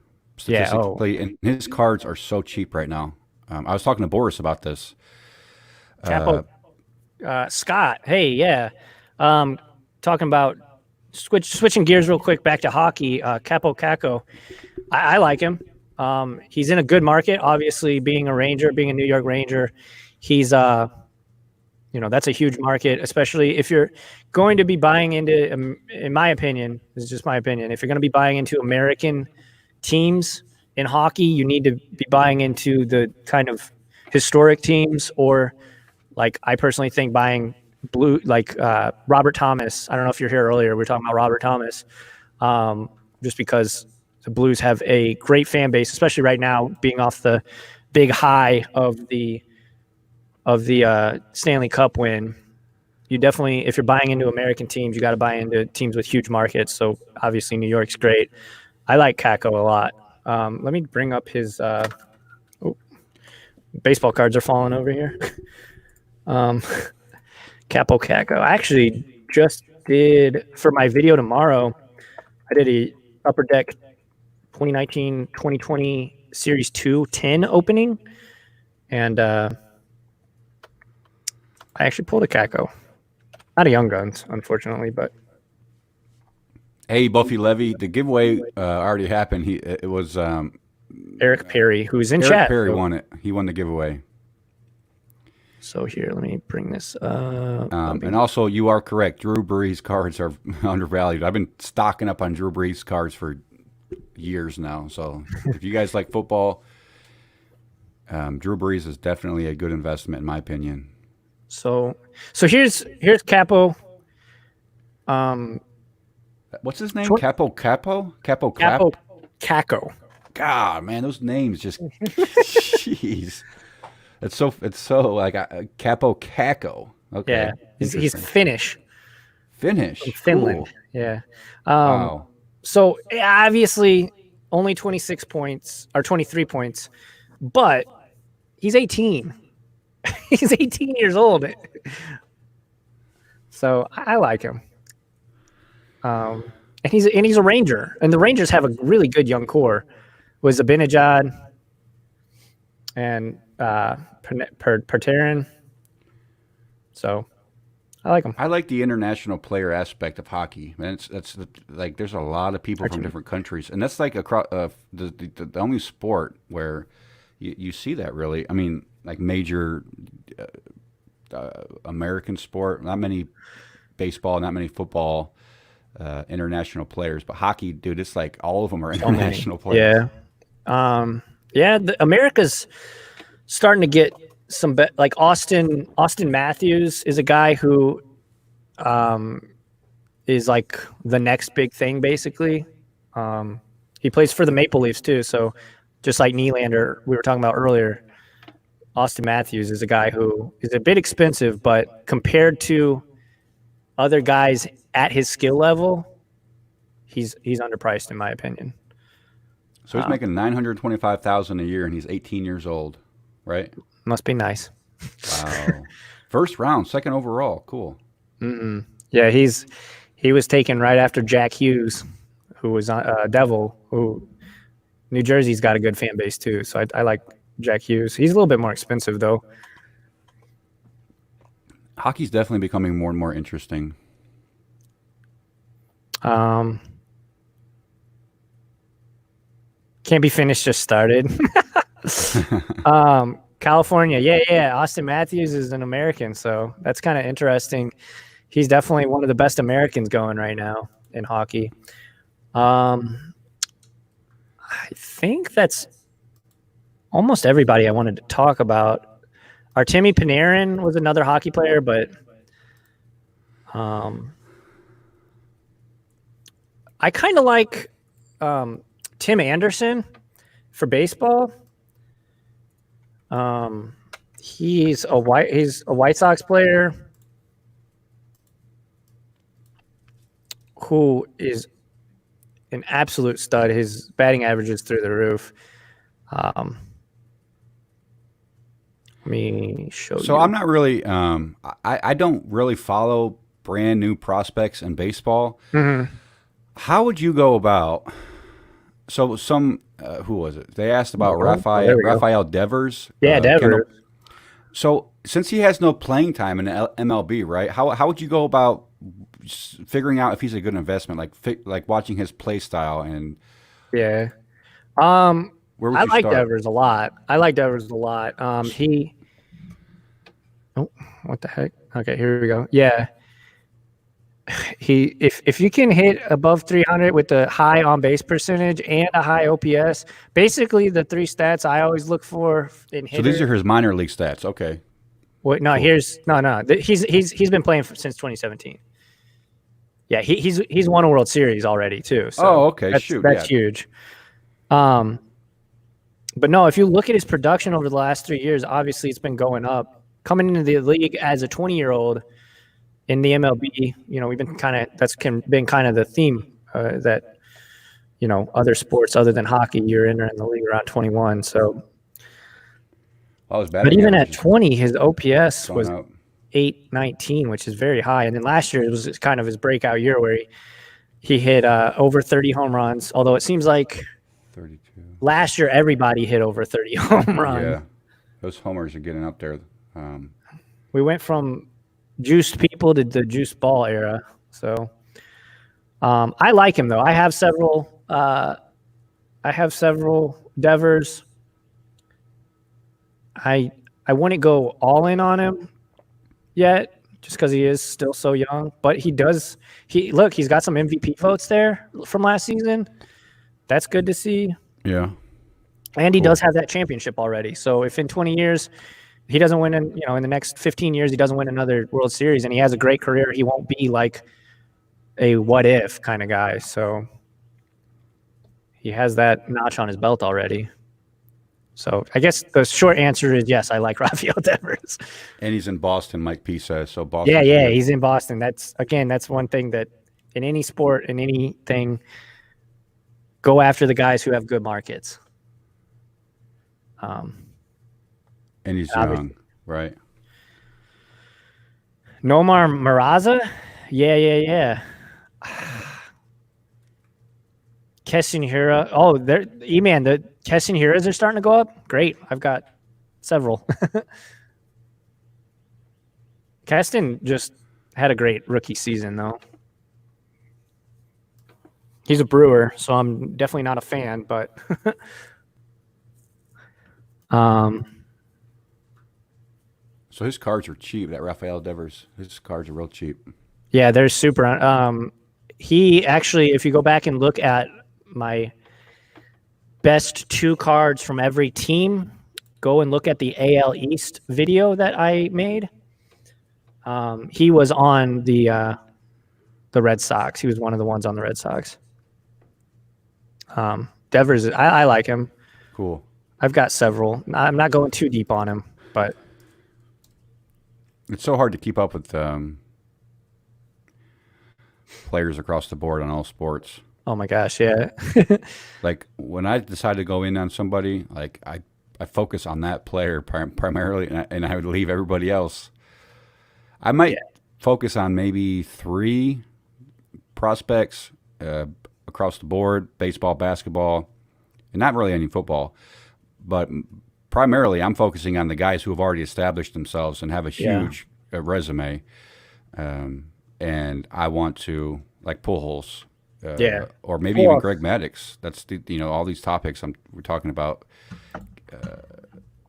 Speaker 1: yeah. Oh,
Speaker 2: statistically, and his cards are so cheap right now. I was talking to Boris about this.
Speaker 1: Capo Scott. Hey, yeah. Talking about switching gears real quick back to hockey. Capo Caco. I like him. He's in a good market. Obviously, being a Ranger, being a New York Ranger, he's that's a huge market, especially if you're going to be buying into. In my opinion, this is just my opinion. If you're going to be buying into American teams in hockey, you need to be buying into the kind of historic teams, or like I personally think buying Robert Thomas. I don't know if you're here earlier. We were talking about Robert Thomas, just because the Blues have a great fan base, especially right now, being off the big high of the Stanley Cup win. You definitely, if you're buying into American teams, you got to buy into teams with huge markets. So obviously, New York's great. I like Kako a lot. Let me bring up his baseball cards are falling over here. Capo Kako. I actually just did for my video tomorrow. I did a Upper Deck 2019-2020 Series 2 10 opening, and I actually pulled a Kako. Not a Young Guns, unfortunately, but
Speaker 2: Hey, Buffy Levy, the giveaway already happened. It was
Speaker 1: Eric Perry, who's in
Speaker 2: Eric
Speaker 1: chat.
Speaker 2: Perry won it. He won the giveaway.
Speaker 1: So here, let me bring this up.
Speaker 2: And also, you are correct. Drew Brees cards are undervalued. I've been stocking up on Drew Brees cards for years now. So if you guys like football, Drew Brees is definitely a good investment, in my opinion.
Speaker 1: So here's Capo.
Speaker 2: What's his name? Capo
Speaker 1: Capo Caco.
Speaker 2: God, man, those names just jeez. It's so like Capo Caco. Okay.
Speaker 1: Yeah, he's Finnish.
Speaker 2: Finnish.
Speaker 1: From Finland.
Speaker 2: Cool.
Speaker 1: Yeah.
Speaker 2: Wow.
Speaker 1: So obviously only 26 points or 23 points, but he's 18. He's 18 years old. So I like him. And he's a Ranger, and the Rangers have a really good young core. Was Abinajad and Perterin. So I like him.
Speaker 2: I like the international player aspect of hockey. Man, that's like there's a lot of people from different countries, and that's like across the only sport where you see that really. I mean, like major American sport, not many baseball, not many football. International players, but hockey, dude, it's like all of them are international players.
Speaker 1: Yeah. America's starting to get some like Austin Matthews is a guy who is like the next big thing, basically. He plays for the Maple Leafs too, so just like Nylander we were talking about earlier, Austin Matthews is a guy who is a bit expensive, but compared to other guys at his skill level, he's underpriced in my opinion.
Speaker 2: So he's making $925,000 a year, and he's 18 years old, right?
Speaker 1: Must be nice.
Speaker 2: Wow. First round, second overall. Cool.
Speaker 1: Yeah, he was taken right after Jack Hughes, who was Devil. Who New Jersey's got a good fan base too, so I like Jack Hughes. He's a little bit more expensive though.
Speaker 2: Hockey's definitely becoming more and more interesting.
Speaker 1: Can't be finished, just started. California, yeah. Austin Matthews is an American, so that's kind of interesting. He's definitely one of the best Americans going right now in hockey. I think that's almost everybody I wanted to talk about. Artemi Panarin was another hockey player, but I kind of like Tim Anderson for baseball. He's a White Sox player who is an absolute stud. His batting average is through the roof. Let me show you.
Speaker 2: So I'm not really, I don't really follow brand new prospects in baseball.
Speaker 1: Mm-hmm.
Speaker 2: How would you go about? So who was it? They asked about Rafael Devers.
Speaker 1: Yeah, Devers.
Speaker 2: So since he has no playing time in MLB, right? How would you go about figuring out if he's a good investment? Like watching his play style and
Speaker 1: yeah.
Speaker 2: where would
Speaker 1: I
Speaker 2: you
Speaker 1: like
Speaker 2: start?
Speaker 1: Devers a lot. Oh, what the heck? Okay, here we go. Yeah. If you can hit above 300 with a high on base percentage and a high OPS, basically the three stats I always look for in hitter.
Speaker 2: So these are his minor league stats. Okay.
Speaker 1: Wait, no, cool. He's been playing since 2017. Yeah, he's won a World Series already too. So
Speaker 2: okay,
Speaker 1: that's huge. But no, if you look at his production over the last 3 years, obviously it's been going up. Coming into the league as a 20-year-old in the MLB, we've been been kind of the theme that other sports other than hockey, you're entering the league around 21. So, but even at 20, his OPS was 819, which is very high. And then last year it was kind of his breakout year where he hit over 30 home runs. Although it seems like
Speaker 2: 32.
Speaker 1: Last year everybody hit over 30 home runs.
Speaker 2: Yeah, those homers are getting up there.
Speaker 1: We went from juiced people to the juiced ball era. So I like him though. I have several Devers. I wouldn't go all in on him yet, just because he is still so young. But he's got some MVP votes there from last season. That's good to see.
Speaker 2: Yeah.
Speaker 1: And he does have that championship already. So if in 20 years he doesn't win, in the next 15 years he doesn't win another World Series, and he has a great career, he won't be like a what if kind of guy. So he has that notch on his belt already. So I guess the short answer is yes, I like Rafael Devers.
Speaker 2: And he's in Boston, Mike P says. So Boston.
Speaker 1: Yeah, he's in Boston. That's one thing that in any sport, in anything, go after the guys who have good markets.
Speaker 2: And he's young, right?
Speaker 1: Nomar Maraza? Yeah. Keston Hira. Oh, the Keston Hiras are starting to go up. Great. I've got several. Keston just had a great rookie season, though. He's a Brewer, so I'm definitely not a fan, but
Speaker 2: so his cards are cheap. That Rafael Devers, his cards are real cheap.
Speaker 1: Yeah, they're super. He actually, if you go back and look at my best 2 cards from every team, go and look at the AL East video that I made. He was on the Red Sox. He was one of the ones on the Red Sox. Devers, I like him.
Speaker 2: Cool.
Speaker 1: I've got several. I'm not going too deep on him, but
Speaker 2: it's so hard to keep up with players across the board on all sports.
Speaker 1: Oh my gosh, yeah.
Speaker 2: Like when I decide to go in on somebody, like I focus on that player primarily, and I would leave everybody else. I might focus on maybe 3 prospects across the board: baseball, basketball, and not really any football. But primarily, I'm focusing on the guys who have already established themselves and have a huge resume. And I want to, like Pujols, or maybe even Greg Maddux. That's all these topics we're talking about.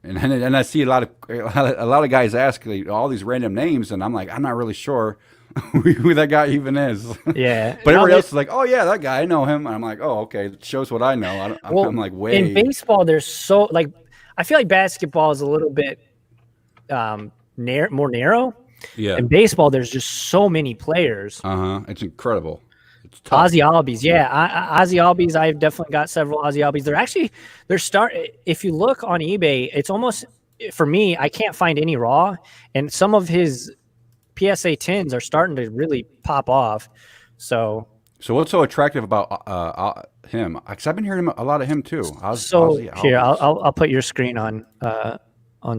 Speaker 2: And I see a lot of guys ask all these random names, and I'm like, I'm not really sure. who that guy even is.
Speaker 1: Yeah.
Speaker 2: But
Speaker 1: No,
Speaker 2: everybody else is like, oh yeah, that guy, I know him. And I'm like, oh okay, it shows what I know.
Speaker 1: well,
Speaker 2: I'm like
Speaker 1: in
Speaker 2: way.
Speaker 1: baseball, there's so like I feel like basketball is a little bit more narrow.
Speaker 2: Yeah.
Speaker 1: In baseball, there's just so many players.
Speaker 2: It's incredible. It's tough.
Speaker 1: Ozzy Albies, yeah, Ozzy Albies. I've definitely got several Ozzy Albies. They're start. If you look on eBay, it's almost for me. I can't find any raw, and some of his PSA 10s are starting to really pop off. So
Speaker 2: what's so attractive about him? Because I've been hearing a lot of him too. Ozzy
Speaker 1: here,
Speaker 2: Albies.
Speaker 1: I'll put your screen on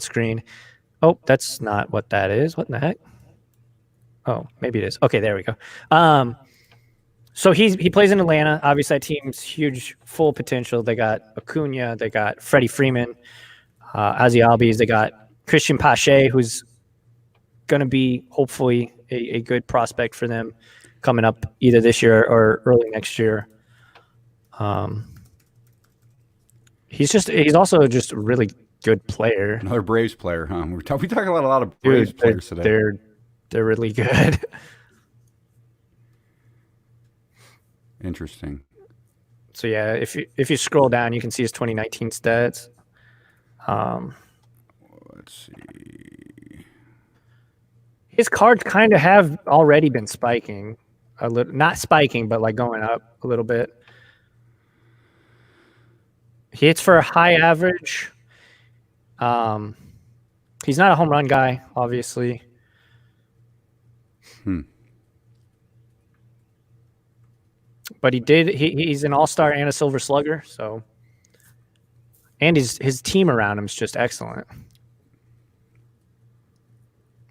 Speaker 1: screen. Oh, that's not what that is. What in the heck? Oh, maybe it is. Okay, there we go. So he plays in Atlanta. Obviously, that team's huge, full potential. They got Acuna, they got Freddie Freeman, Ozzy Albies, they got Christian Pache, who's going to be hopefully a good prospect for them coming up either this year or early next year. He's also just a really good player.
Speaker 2: Another Braves player, huh? We talk about a lot of Braves players today.
Speaker 1: They're really good.
Speaker 2: Interesting.
Speaker 1: So yeah, if you scroll down, you can see his 2019 stats.
Speaker 2: Let's see.
Speaker 1: His cards kind of have already been spiking a little, not spiking, but like going up a little bit. He hits for a high average. He's not a home run guy, obviously. But he's an all-star and a silver slugger, so and his team around him is just excellent.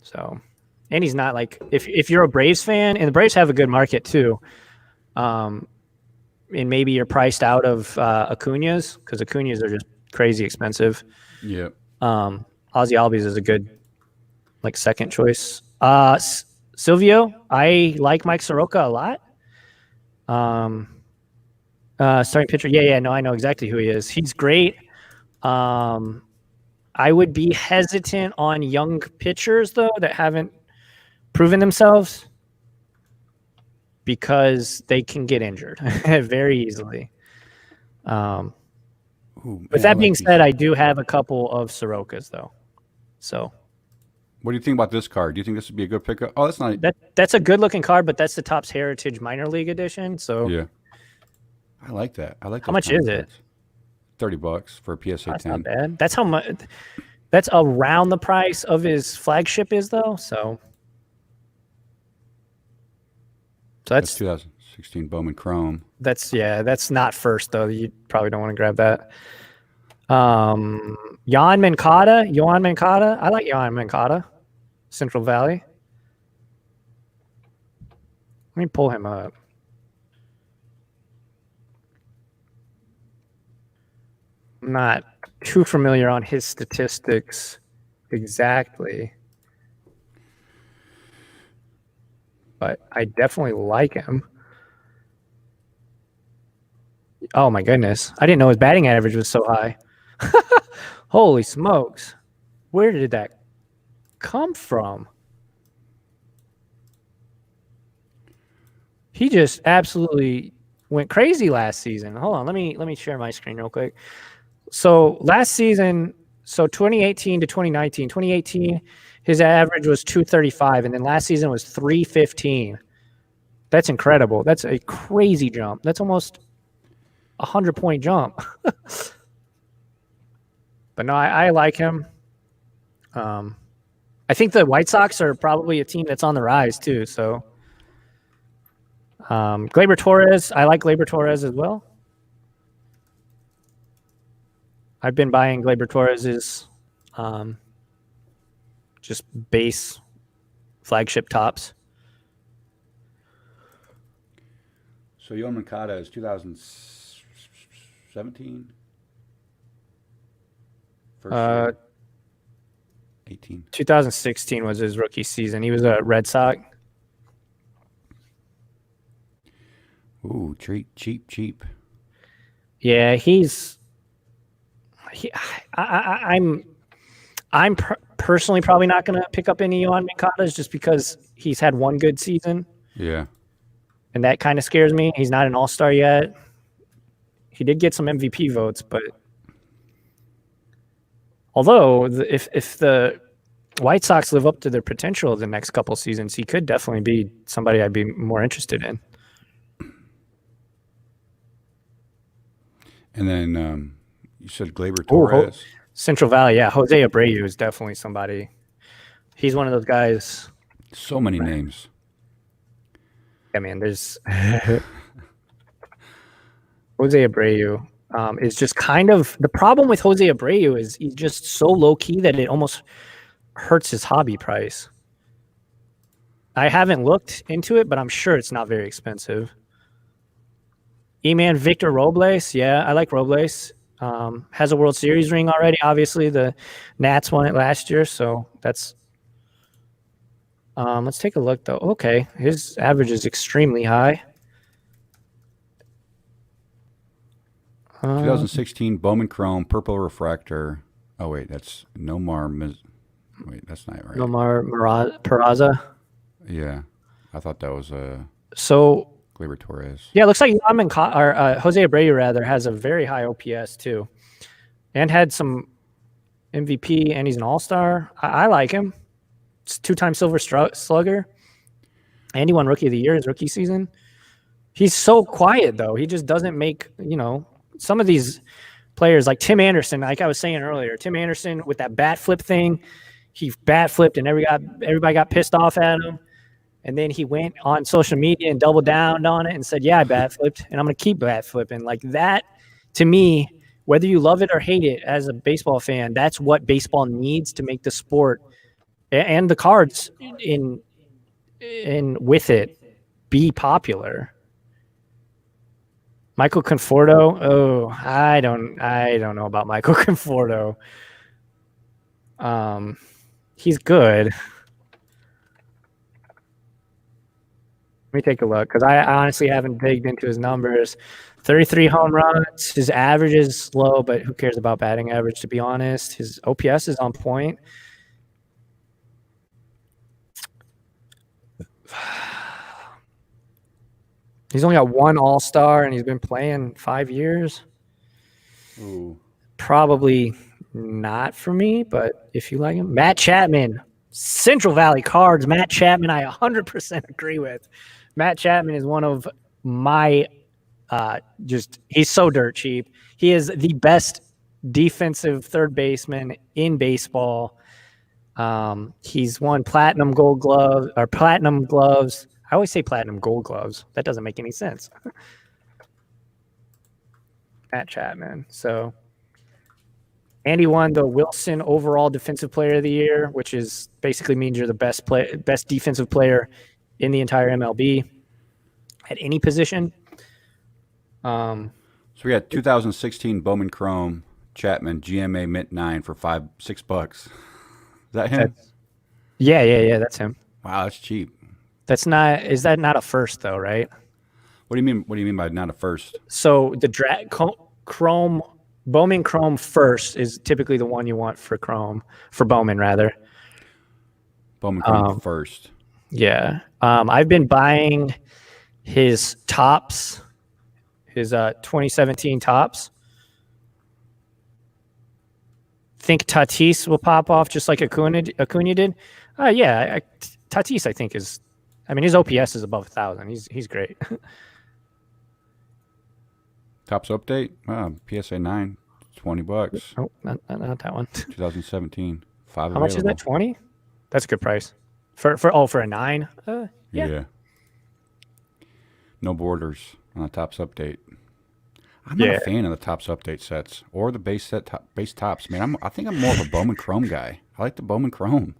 Speaker 1: So, and he's not like if you're a Braves fan, and the Braves have a good market too, and maybe you're priced out of Acuñas because Acuñas are just crazy expensive.
Speaker 2: Yeah.
Speaker 1: Ozzy Albies is a good like second choice. Silvio, I like Mike Soroka a lot. Starting pitcher. Yeah. No, I know exactly who he is. He's great. I would be hesitant on young pitchers though that haven't proven themselves because they can get injured very easily. With that being said, I do have a couple of Sorokas though. So
Speaker 2: what do you think about this card? Do you think this would be a good pickup? Oh, that's not.
Speaker 1: That's a good looking card, but that's the Topps Heritage Minor League Edition. So
Speaker 2: yeah, I like that. I like.
Speaker 1: How much is it?
Speaker 2: $30 for a PSA 10.
Speaker 1: That's not bad. That's how much. That's around the price of his flagship is though. So that's
Speaker 2: 2016 Bowman Chrome.
Speaker 1: That's not first though. You probably don't want to grab that. Yohan Moncada. I like Yohan Moncada. Central Valley. Let me pull him up. I'm not too familiar on his statistics exactly, but I definitely like him. Oh my goodness. I didn't know his batting average was so high. Holy smokes. Where did that come from? He just absolutely went crazy last season. Hold on, let me share my screen real quick. So last season, 2018 to 2019, 2018, his average was 235, and then last season was 315. That's incredible. That's a crazy jump. That's almost 100-point jump. But no, I like him. I think the White Sox are probably a team that's on the rise too. So Gleyber Torres, I like Gleyber Torres as well. I've been buying Gleyber Torres's just base flagship tops.
Speaker 2: So Yohan Moncada is 2017? First year? 18.
Speaker 1: 2016 was his rookie season. He was a Red Sox.
Speaker 2: Ooh, cheap.
Speaker 1: Yeah, I'm personally probably not going to pick up any Yohan Moncadas just because he's had one good season,
Speaker 2: Yeah.
Speaker 1: and that kind of scares me. He's not an all-star yet. He did get some MVP votes, but although if the White Sox live up to their potential the next couple seasons, he could definitely be somebody I'd be more interested in.
Speaker 2: And then you said Gleyber Torres.
Speaker 1: Central Valley, yeah. Jose Abreu is definitely somebody. He's one of those guys.
Speaker 2: So many names.
Speaker 1: I mean, there's Jose Abreu is just kind of the problem with Jose Abreu is he's just so low key that it almost hurts his hobby price. I haven't looked into it, but I'm sure it's not very expensive. E-Man Victor Robles, yeah, I like Robles. Has a World Series ring already. Obviously, the Nats won it last year, so that's. Let's take a look though. Okay, his average is extremely high.
Speaker 2: 2016 Bowman Chrome Purple Refractor. Oh wait, that's Nomar. Wait, that's not right.
Speaker 1: Nomar Peraza.
Speaker 2: Yeah, I thought that was
Speaker 1: So
Speaker 2: Gleyber Torres.
Speaker 1: yeah, it looks like Jose Abreu rather has a very high OPS too, and had some MVP, and he's an All-Star. I like him. It's 2-time Silver Slugger, and he won Rookie of the Year his rookie season. He's so quiet though. He just doesn't make some of these players like Tim Anderson. Like I was saying earlier, Tim Anderson with that bat flip thing, he bat flipped and everybody got pissed off at him. And then he went on social media and doubled down on it and said, yeah, I bat flipped, and I'm going to keep bat flipping. Like that, to me, whether you love it or hate it as a baseball fan, that's what baseball needs to make the sport and the cards in with it be popular. Michael Conforto, oh, I don't know about Michael Conforto. He's good. Let me take a look because I honestly haven't digged into his numbers. 33 home runs. His average is low, but who cares about batting average, to be honest? His OPS is on point. He's only got one All-Star, and he's been playing 5 years.
Speaker 2: Ooh.
Speaker 1: Probably not for me, but if you like him. Matt Chapman, Central Valley Cards. Matt Chapman, I 100% agree with. Matt Chapman is one of my he's so dirt cheap. He is the best defensive third baseman in baseball. He's won platinum gloves. I always say platinum gold gloves. That doesn't make any sense. Matt Chapman. So, and he won the Wilson overall defensive player of the year, which is basically means you're the best defensive player in the entire MLB at any position.
Speaker 2: So we got 2016 Bowman Chrome Chapman GMA Mint 9 for $6. Is that him?
Speaker 1: Yeah, that's him.
Speaker 2: Wow, that's cheap.
Speaker 1: Is that not a first though, right?
Speaker 2: What do you mean? What do you mean by not a first?
Speaker 1: So the Bowman Chrome first is typically the one you want for Bowman rather.
Speaker 2: Bowman Chrome first.
Speaker 1: Yeah. I've been buying his tops, his 2017 tops. Think Tatis will pop off just like Acuna did. Tatis I think is. I mean, his OPS is above 1,000. He's great.
Speaker 2: Tops update. PSA 9, $20.
Speaker 1: Oh, not that one.
Speaker 2: 2017.
Speaker 1: How much is that? 20? That's a good price. For a 9? Yeah.
Speaker 2: No borders on the Tops update. I'm not a fan of the Tops update sets or the base tops. Man, I think I'm more of a Bowman Chrome guy. I like the Bowman Chrome.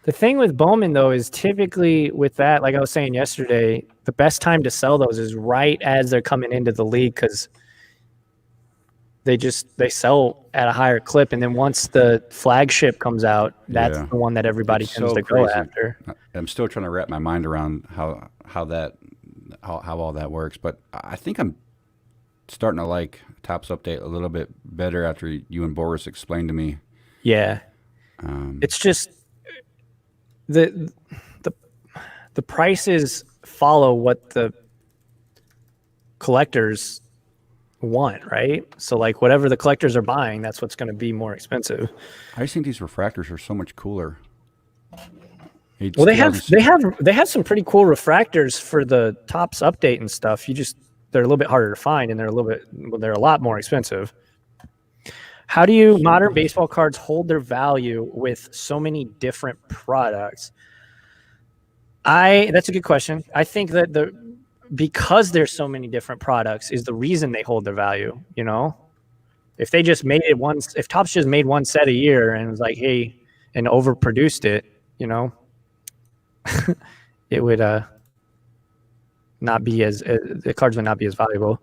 Speaker 1: The thing with Bowman, though, is typically with that, like I was saying yesterday, the best time to sell those is right as they're coming into the league because they sell at a higher clip. And then once the flagship comes out, that's the one that everybody tends to go after.
Speaker 2: I'm still trying to wrap my mind around how all that works. But I think I'm starting to like Tops update a little bit better after you and Boris explained to me. Yeah.
Speaker 1: It's just... The the prices follow what the collectors want, right? So like whatever the collectors are buying, that's what's going to be more expensive.
Speaker 2: I just think these refractors are so much cooler. It's
Speaker 1: Well,
Speaker 2: 2006.
Speaker 1: they have some pretty cool refractors for the Topps update and stuff. They're a little bit harder to find, and they're a lot more expensive. How do you modern baseball cards hold their value with so many different products? That's a good question. I think that because there's so many different products is the reason they hold their value. You know, if they just made it once, if Topps just made one set a year and was like, hey, and overproduced it, you know, it would not be as the cards would not be as valuable.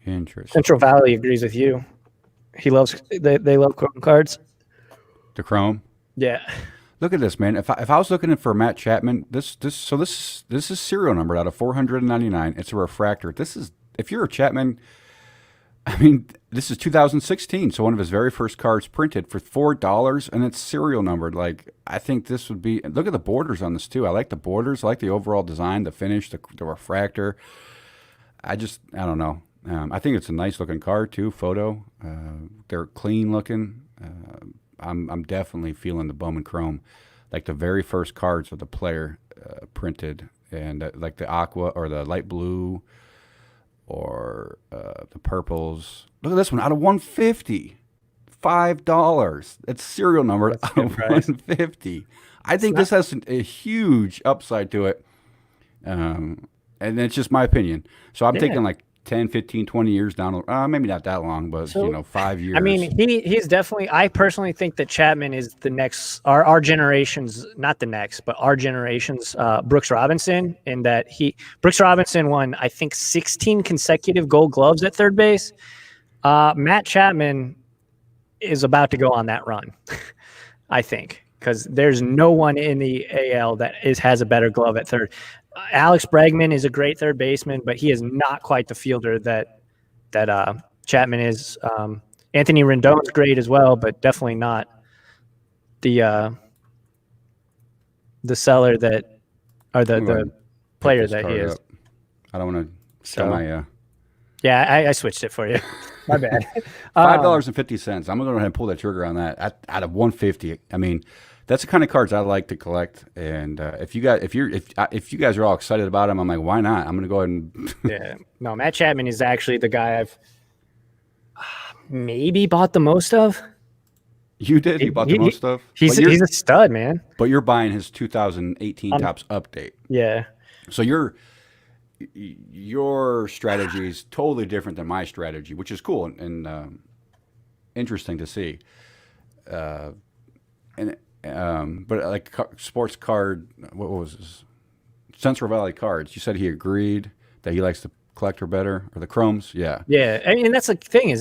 Speaker 2: Interesting.
Speaker 1: Central Valley agrees with you. They love Chrome cards.
Speaker 2: The Chrome.
Speaker 1: Yeah.
Speaker 2: Look at this, man. If I was looking for Matt Chapman, this is serial numbered out of 499. It's a refractor. If you're a Chapman, I mean, this is 2016, so one of his very first cards printed for $4, and it's serial numbered. Like, I think this would be. Look at the borders on this too. I like the borders. I like the overall design, the finish, the refractor. I don't know. I think it's a nice looking card too. Photo. They're clean looking. I'm definitely feeling the Bowman Chrome, like the very first cards of the player printed, and like the aqua or the light blue, or the purples. Look at this one out of 150, $5. It's serial numbered out of 150. I think this has a huge upside to it, and it's just my opinion. So I'm thinking like 10, 15, 20 years down, maybe not that long, but 5 years.
Speaker 1: I mean, he's definitely. I personally think that Chapman is the next, our generation's, not the next, but our generation's Brooks Robinson. In that Brooks Robinson won, I think, 16 consecutive Gold Gloves at third base. Matt Chapman is about to go on that run, I think, because there's no one in the AL that has a better glove at third. Alex Bregman is a great third baseman, but he is not quite the fielder that Chapman is. Anthony Rendon's great as well, but definitely not the seller that, or the player that he is.
Speaker 2: I don't want to sell my.
Speaker 1: Yeah, I switched it for you. My bad.
Speaker 2: $5.50. I'm gonna go ahead and pull that trigger on that out of 150. I mean, that's the kind of cards I like to collect. And if you guys are all excited about them, I'm like, why not? I'm gonna go ahead and.
Speaker 1: Yeah. No, Matt Chapman is actually the guy I've maybe bought the most of.
Speaker 2: You did? You bought the most of?
Speaker 1: He's a stud, man.
Speaker 2: But you're buying his 2018 Topps update.
Speaker 1: Yeah.
Speaker 2: So your strategy is totally different than my strategy, which is cool and interesting to see. But like sports card, what was this? Central Valley Cards. You said he agreed that he likes the collector better, or the Chromes. Yeah.
Speaker 1: Yeah, I mean, that's the thing.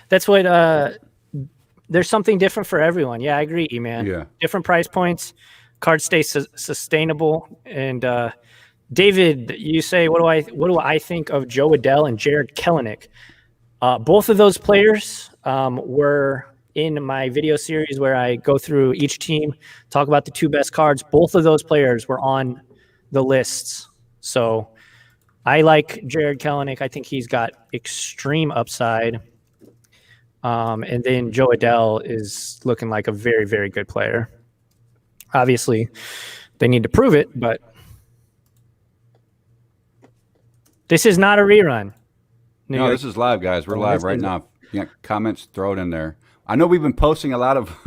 Speaker 1: That's what. There's something different for everyone. Yeah, I agree, man.
Speaker 2: Yeah.
Speaker 1: Different price points, cards stay sustainable. And David, you say, what do I think of Joe Adell and Jared Kelenic? Both of those players were in my video series where I go through each team, talk about the two best cards. Both of those players were on the lists. So I like Jared Kelenic. I think he's got extreme upside. And then Joe Adell is looking like a very, very good player. Obviously, they need to prove it, but this is not a rerun.
Speaker 2: No, this is live, guys. We're live right now. If you got comments, throw it in there. I know we've been posting a lot of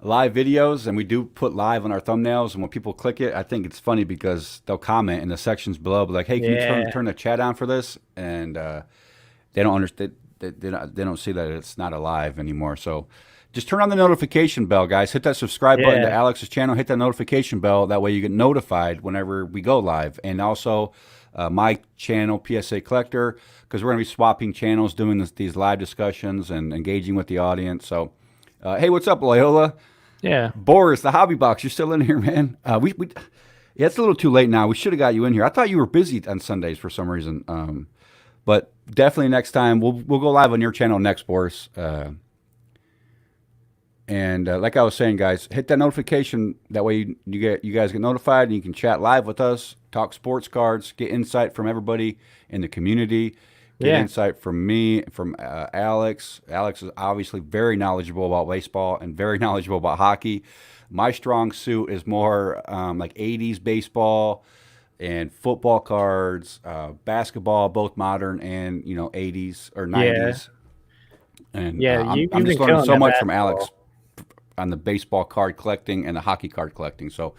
Speaker 2: live videos, and we do put live on our thumbnails. And when people click it, I think it's funny because they'll comment in the sections below, be like, "Hey, can you turn the chat on for this?" And they don't understand. They don't see that it's not alive anymore. So just turn on the notification bell, guys. Hit that subscribe button to Alex's channel. Hit that notification bell. That way you get notified whenever we go live. And also my channel, PSA Collector, because we're going to be swapping channels, doing these live discussions and engaging with the audience. So, hey, what's up, Loyola?
Speaker 1: Yeah.
Speaker 2: Boris, the Hobby Box, you're still in here, man. Yeah, it's a little too late now. We should have got you in here. I thought you were busy on Sundays for some reason. But definitely next time we'll go live on your channel next, Boris. And like I was saying, guys, hit that notification. That way you guys get notified, and you can chat live with us, talk sports cards, get insight from everybody in the community, get
Speaker 1: Yeah.
Speaker 2: insight from me, from Alex. Alex is obviously very knowledgeable about baseball and very knowledgeable about hockey. My strong suit is more like 80s baseball and football cards, basketball, both modern and 80s or
Speaker 1: Yeah.
Speaker 2: 90s. And
Speaker 1: Yeah.
Speaker 2: I'm
Speaker 1: You've
Speaker 2: just
Speaker 1: been
Speaker 2: learning
Speaker 1: killing
Speaker 2: so
Speaker 1: that
Speaker 2: much from Alex
Speaker 1: basketball.
Speaker 2: on the baseball card collecting and the hockey card collecting. So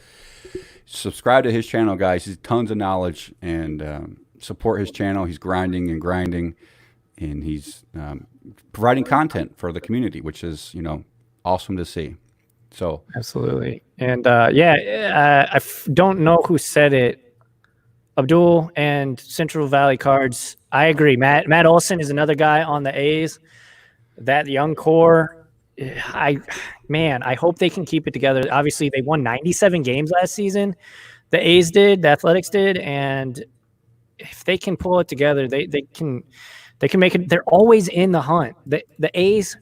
Speaker 2: subscribe to his channel, guys. He's tons of knowledge, and support his channel. He's grinding and grinding, and he's providing content for the community, which is awesome to see. So
Speaker 1: Absolutely. And yeah, don't know who said it. Abdul and Central Valley Cards. I agree. Matt Olson is another guy on the A's. That young core, I hope they can keep it together. Obviously, they won 97 games last season. The A's did, the Athletics did, and if they can pull it together, they can make it. They're always in the hunt. The A's,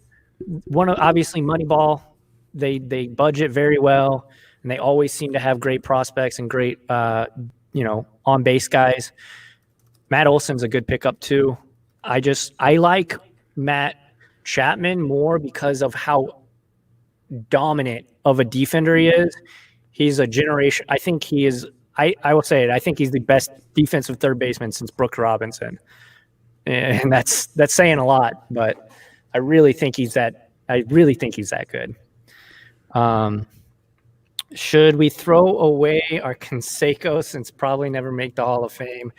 Speaker 1: one of obviously Moneyball, they budget very well, and they always seem to have great prospects and great on base guys. Matt Olson's a good pickup too. I like Matt Chapman more because of how dominant of a defender he is. He's a generation. I think he is. I will say it. I think he's the best defensive third baseman since Brooks Robinson, and that's saying a lot. But I really think he's that. I really think he's that good. Should we throw away our Canseco since probably never make the Hall of Fame?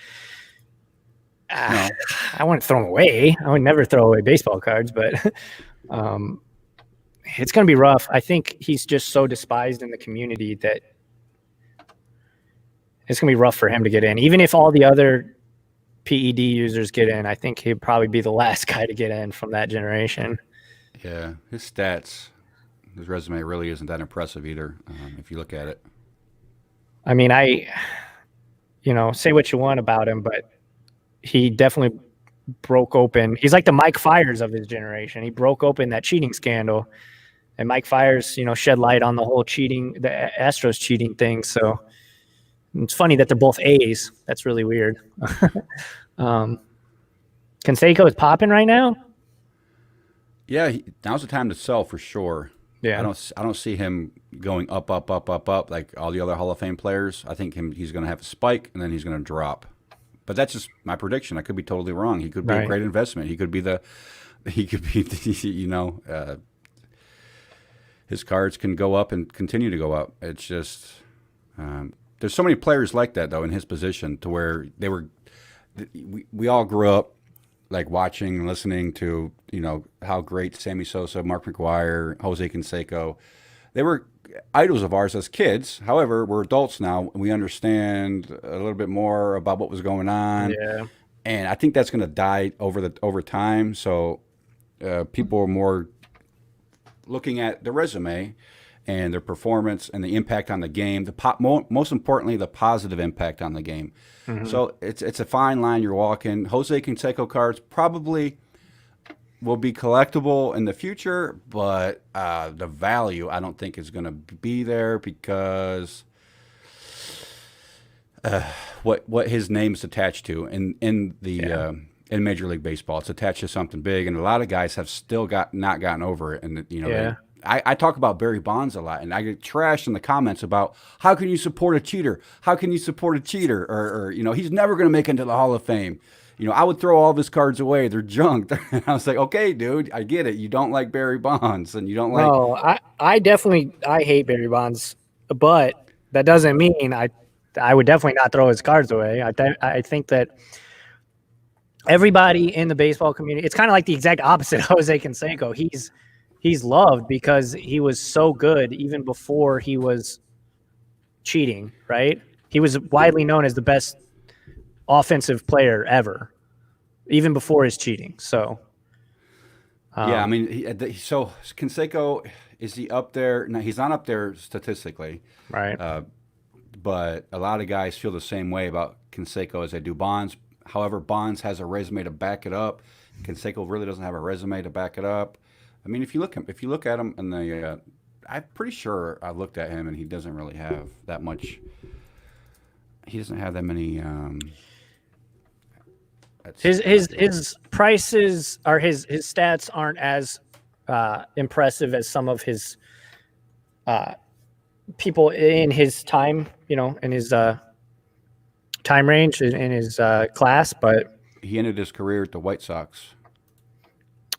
Speaker 2: no.
Speaker 1: I wouldn't throw them away. I would never throw away baseball cards, but it's going to be rough. I think he's just so despised in the community that it's going to be rough for him to get in. Even if all the other PED users get in, I think he'd probably be the last guy to get in from that generation.
Speaker 2: Yeah, his stats, his resume really isn't that impressive either, if you look at it.
Speaker 1: I mean, say what you want about him, but he definitely broke open. He's like the Mike Fiers of his generation. He broke open that cheating scandal, and Mike Fiers, shed light on the whole the Astros cheating thing. So it's funny that they're both A's. That's really weird. Canseco is popping right now.
Speaker 2: Yeah, now's the time to sell for sure.
Speaker 1: Yeah,
Speaker 2: I don't see him going up like all the other Hall of Fame players. I think he's going to have a spike and then he's going to drop. But that's just my prediction. I could be totally wrong. He could be a great investment. He could be his cards can go up and continue to go up. It's just there's so many players like that though in his position to where we all grew up like watching and listening to how great Sammy Sosa, Mark McGwire, Jose Canseco, they were idols of ours as kids. However, we're adults now and we understand a little bit more about what was going on.
Speaker 1: Yeah.
Speaker 2: And I think that's going to die over time. So people are more looking at the resume and their performance and the impact on the game. Most importantly, the positive impact on the game. Mm-hmm. So it's a fine line you're walking. Jose Canseco cards probably will be collectible in the future, but the value I don't think is going to be there because what his name's attached to in Major League Baseball, it's attached to something big, and a lot of guys have still not gotten over it, and I talk about Barry Bonds a lot, and I get trashed in the comments about how can you support a cheater? How can you support a cheater? Or he's never going to make it into the Hall of Fame. I would throw all of his cards away. They're junk. And I was like, okay, dude, I get it. You don't like Barry Bonds, and you don't like.
Speaker 1: No, I definitely hate Barry Bonds, but that doesn't mean I would definitely not throw his cards away. I think that everybody in the baseball community, it's kind of like the exact opposite of Jose Canseco. He's loved because he was so good even before he was cheating, right? He was widely known as the best offensive player ever, even before his cheating. So,
Speaker 2: yeah, I mean, so Canseco, is he up there? No, he's not up there statistically,
Speaker 1: right?
Speaker 2: But a lot of guys feel the same way about Canseco as they do Bonds. However, Bonds has a resume to back it up. Canseco really doesn't have a resume to back it up. I mean, if you look at him in the, I'm pretty sure I looked at him and he doesn't really have that much. He doesn't have that many.
Speaker 1: His prices are his stats aren't as impressive as some of his people in his time, in his time range in his class, but
Speaker 2: he ended his career at the White Sox.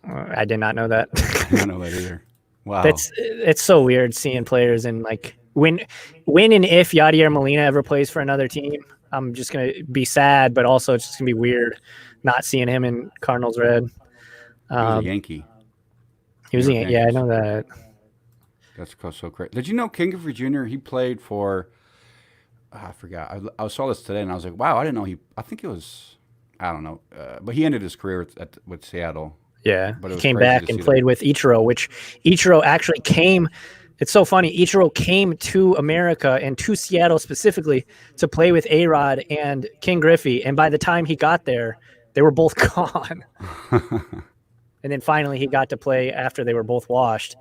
Speaker 1: I did not know that.
Speaker 2: I don't know that either. Wow.
Speaker 1: It's so weird seeing players and like when and if Yadier Molina ever plays for another team, I'm just gonna be sad, but also it's just gonna be weird not seeing him in Cardinals red.
Speaker 2: He was a Yankee.
Speaker 1: He was yeah, I know that.
Speaker 2: That's so great. Did you know King Griffey Jr.? He played for. I forgot. I saw this today and I was like, wow, I didn't know he. I think it was. I don't know, but he ended his career with Seattle.
Speaker 1: Yeah, but he came back and played with Ichiro, which Ichiro actually came. It's so funny. Ichiro came to America and to Seattle specifically to play with A-Rod and King Griffey. And by the time he got there, they were both gone. And then finally he got to play after they were both washed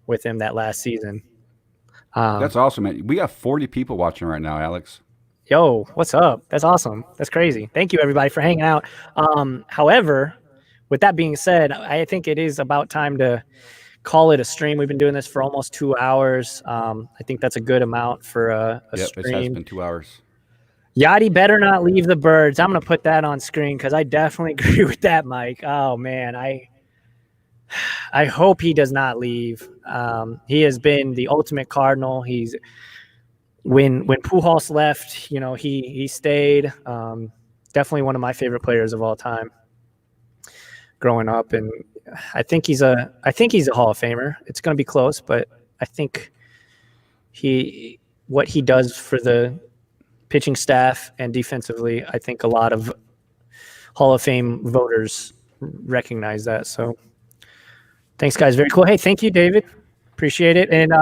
Speaker 1: with him that last season.
Speaker 2: That's awesome, man. We got 40 people watching right now, Alex.
Speaker 1: Yo, what's up? That's awesome. That's crazy. Thank you, everybody, for hanging out. However, with that being said, I think it is about time to call it a stream. We've been doing this for almost 2 hours. I think that's a good amount for a stream.
Speaker 2: It has been 2 hours.
Speaker 1: Yachty better not leave the birds. I'm going to put that on screen because I definitely agree with that, Mike. Oh, man. I hope he does not leave. He has been the ultimate Cardinal. He's when Pujols left, he stayed. Definitely one of my favorite players of all time growing up, and I think he's a Hall of Famer. It's going to be close, but I think what he does for the pitching staff and defensively, I think a lot of Hall of Fame voters recognize that. So thanks, guys. Very cool. Hey, thank you, David. Appreciate it. And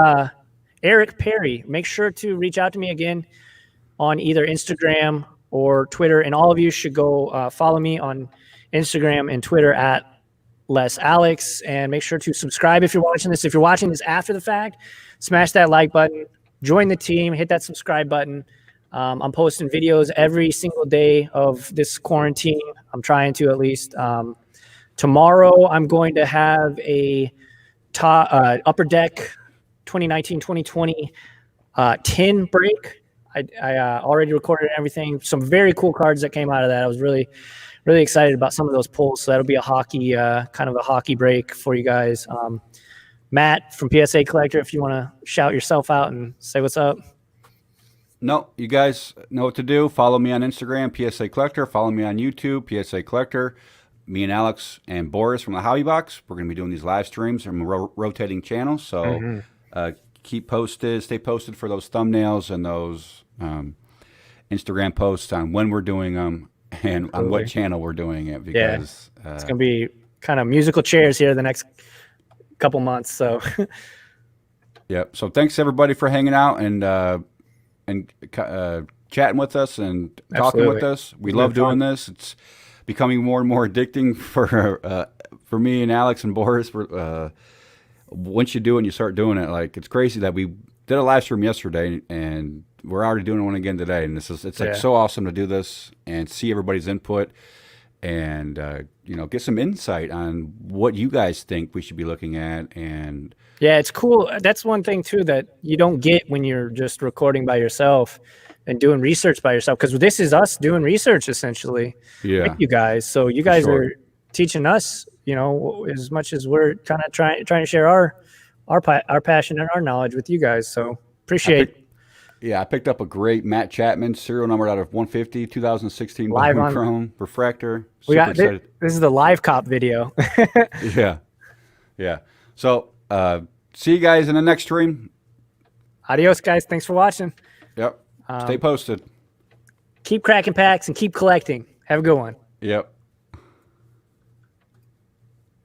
Speaker 1: Eric Perry, make sure to reach out to me again on either Instagram or Twitter, and all of you should go follow me on Instagram and Twitter at Les Alex, and make sure to subscribe if you're watching this. If you're watching this after the fact, smash that like button, join the team, hit that subscribe button. I'm posting videos every single day of this quarantine. I'm trying to at least. Tomorrow, I'm going to have a Upper Deck 2019-2020 tin break. I already recorded everything. Some very cool cards that came out of that. I was really excited about some of those pulls. So that'll be a hockey, kind of a hockey break for you guys. Matt from PSA Collector, if you want to shout yourself out and say what's up.
Speaker 2: No, you guys know what to do. Follow me on Instagram, PSA Collector. Follow me on YouTube, PSA Collector. Me and Alex and Boris from the Hobby Box, we're going to be doing these live streams from rotating channels. So keep posted, stay posted for those thumbnails and those Instagram posts on when we're doing them and on what channel we're doing it. Because
Speaker 1: it's going to be kind of musical chairs here the next couple months. So,
Speaker 2: yep. So thanks everybody for hanging out and chatting with us and talking with us. We love doing this. It's becoming more and more addicting for me and Alex and Boris. Once you do it and you start doing it, like it's crazy that we did a live stream yesterday and we're already doing one again today. And it's like so awesome to do this and see everybody's input and get some insight on what you guys think we should be looking at. And
Speaker 1: yeah, it's cool. That's one thing too that you don't get when you're just recording by yourself and doing research by yourself, because this is us doing research essentially with you guys. So you guys are teaching us, as much as we're kind of trying to share our passion and our knowledge with you guys. So appreciate.
Speaker 2: I picked up a great Matt Chapman serial number out of 150, 2016
Speaker 1: live on
Speaker 2: Chrome Refractor.
Speaker 1: This is the live cop video.
Speaker 2: Yeah. So see you guys in the next stream.
Speaker 1: Adios, guys. Thanks for watching.
Speaker 2: Yep. Stay posted.
Speaker 1: Keep cracking packs and keep collecting. Have a good one.
Speaker 2: Yep.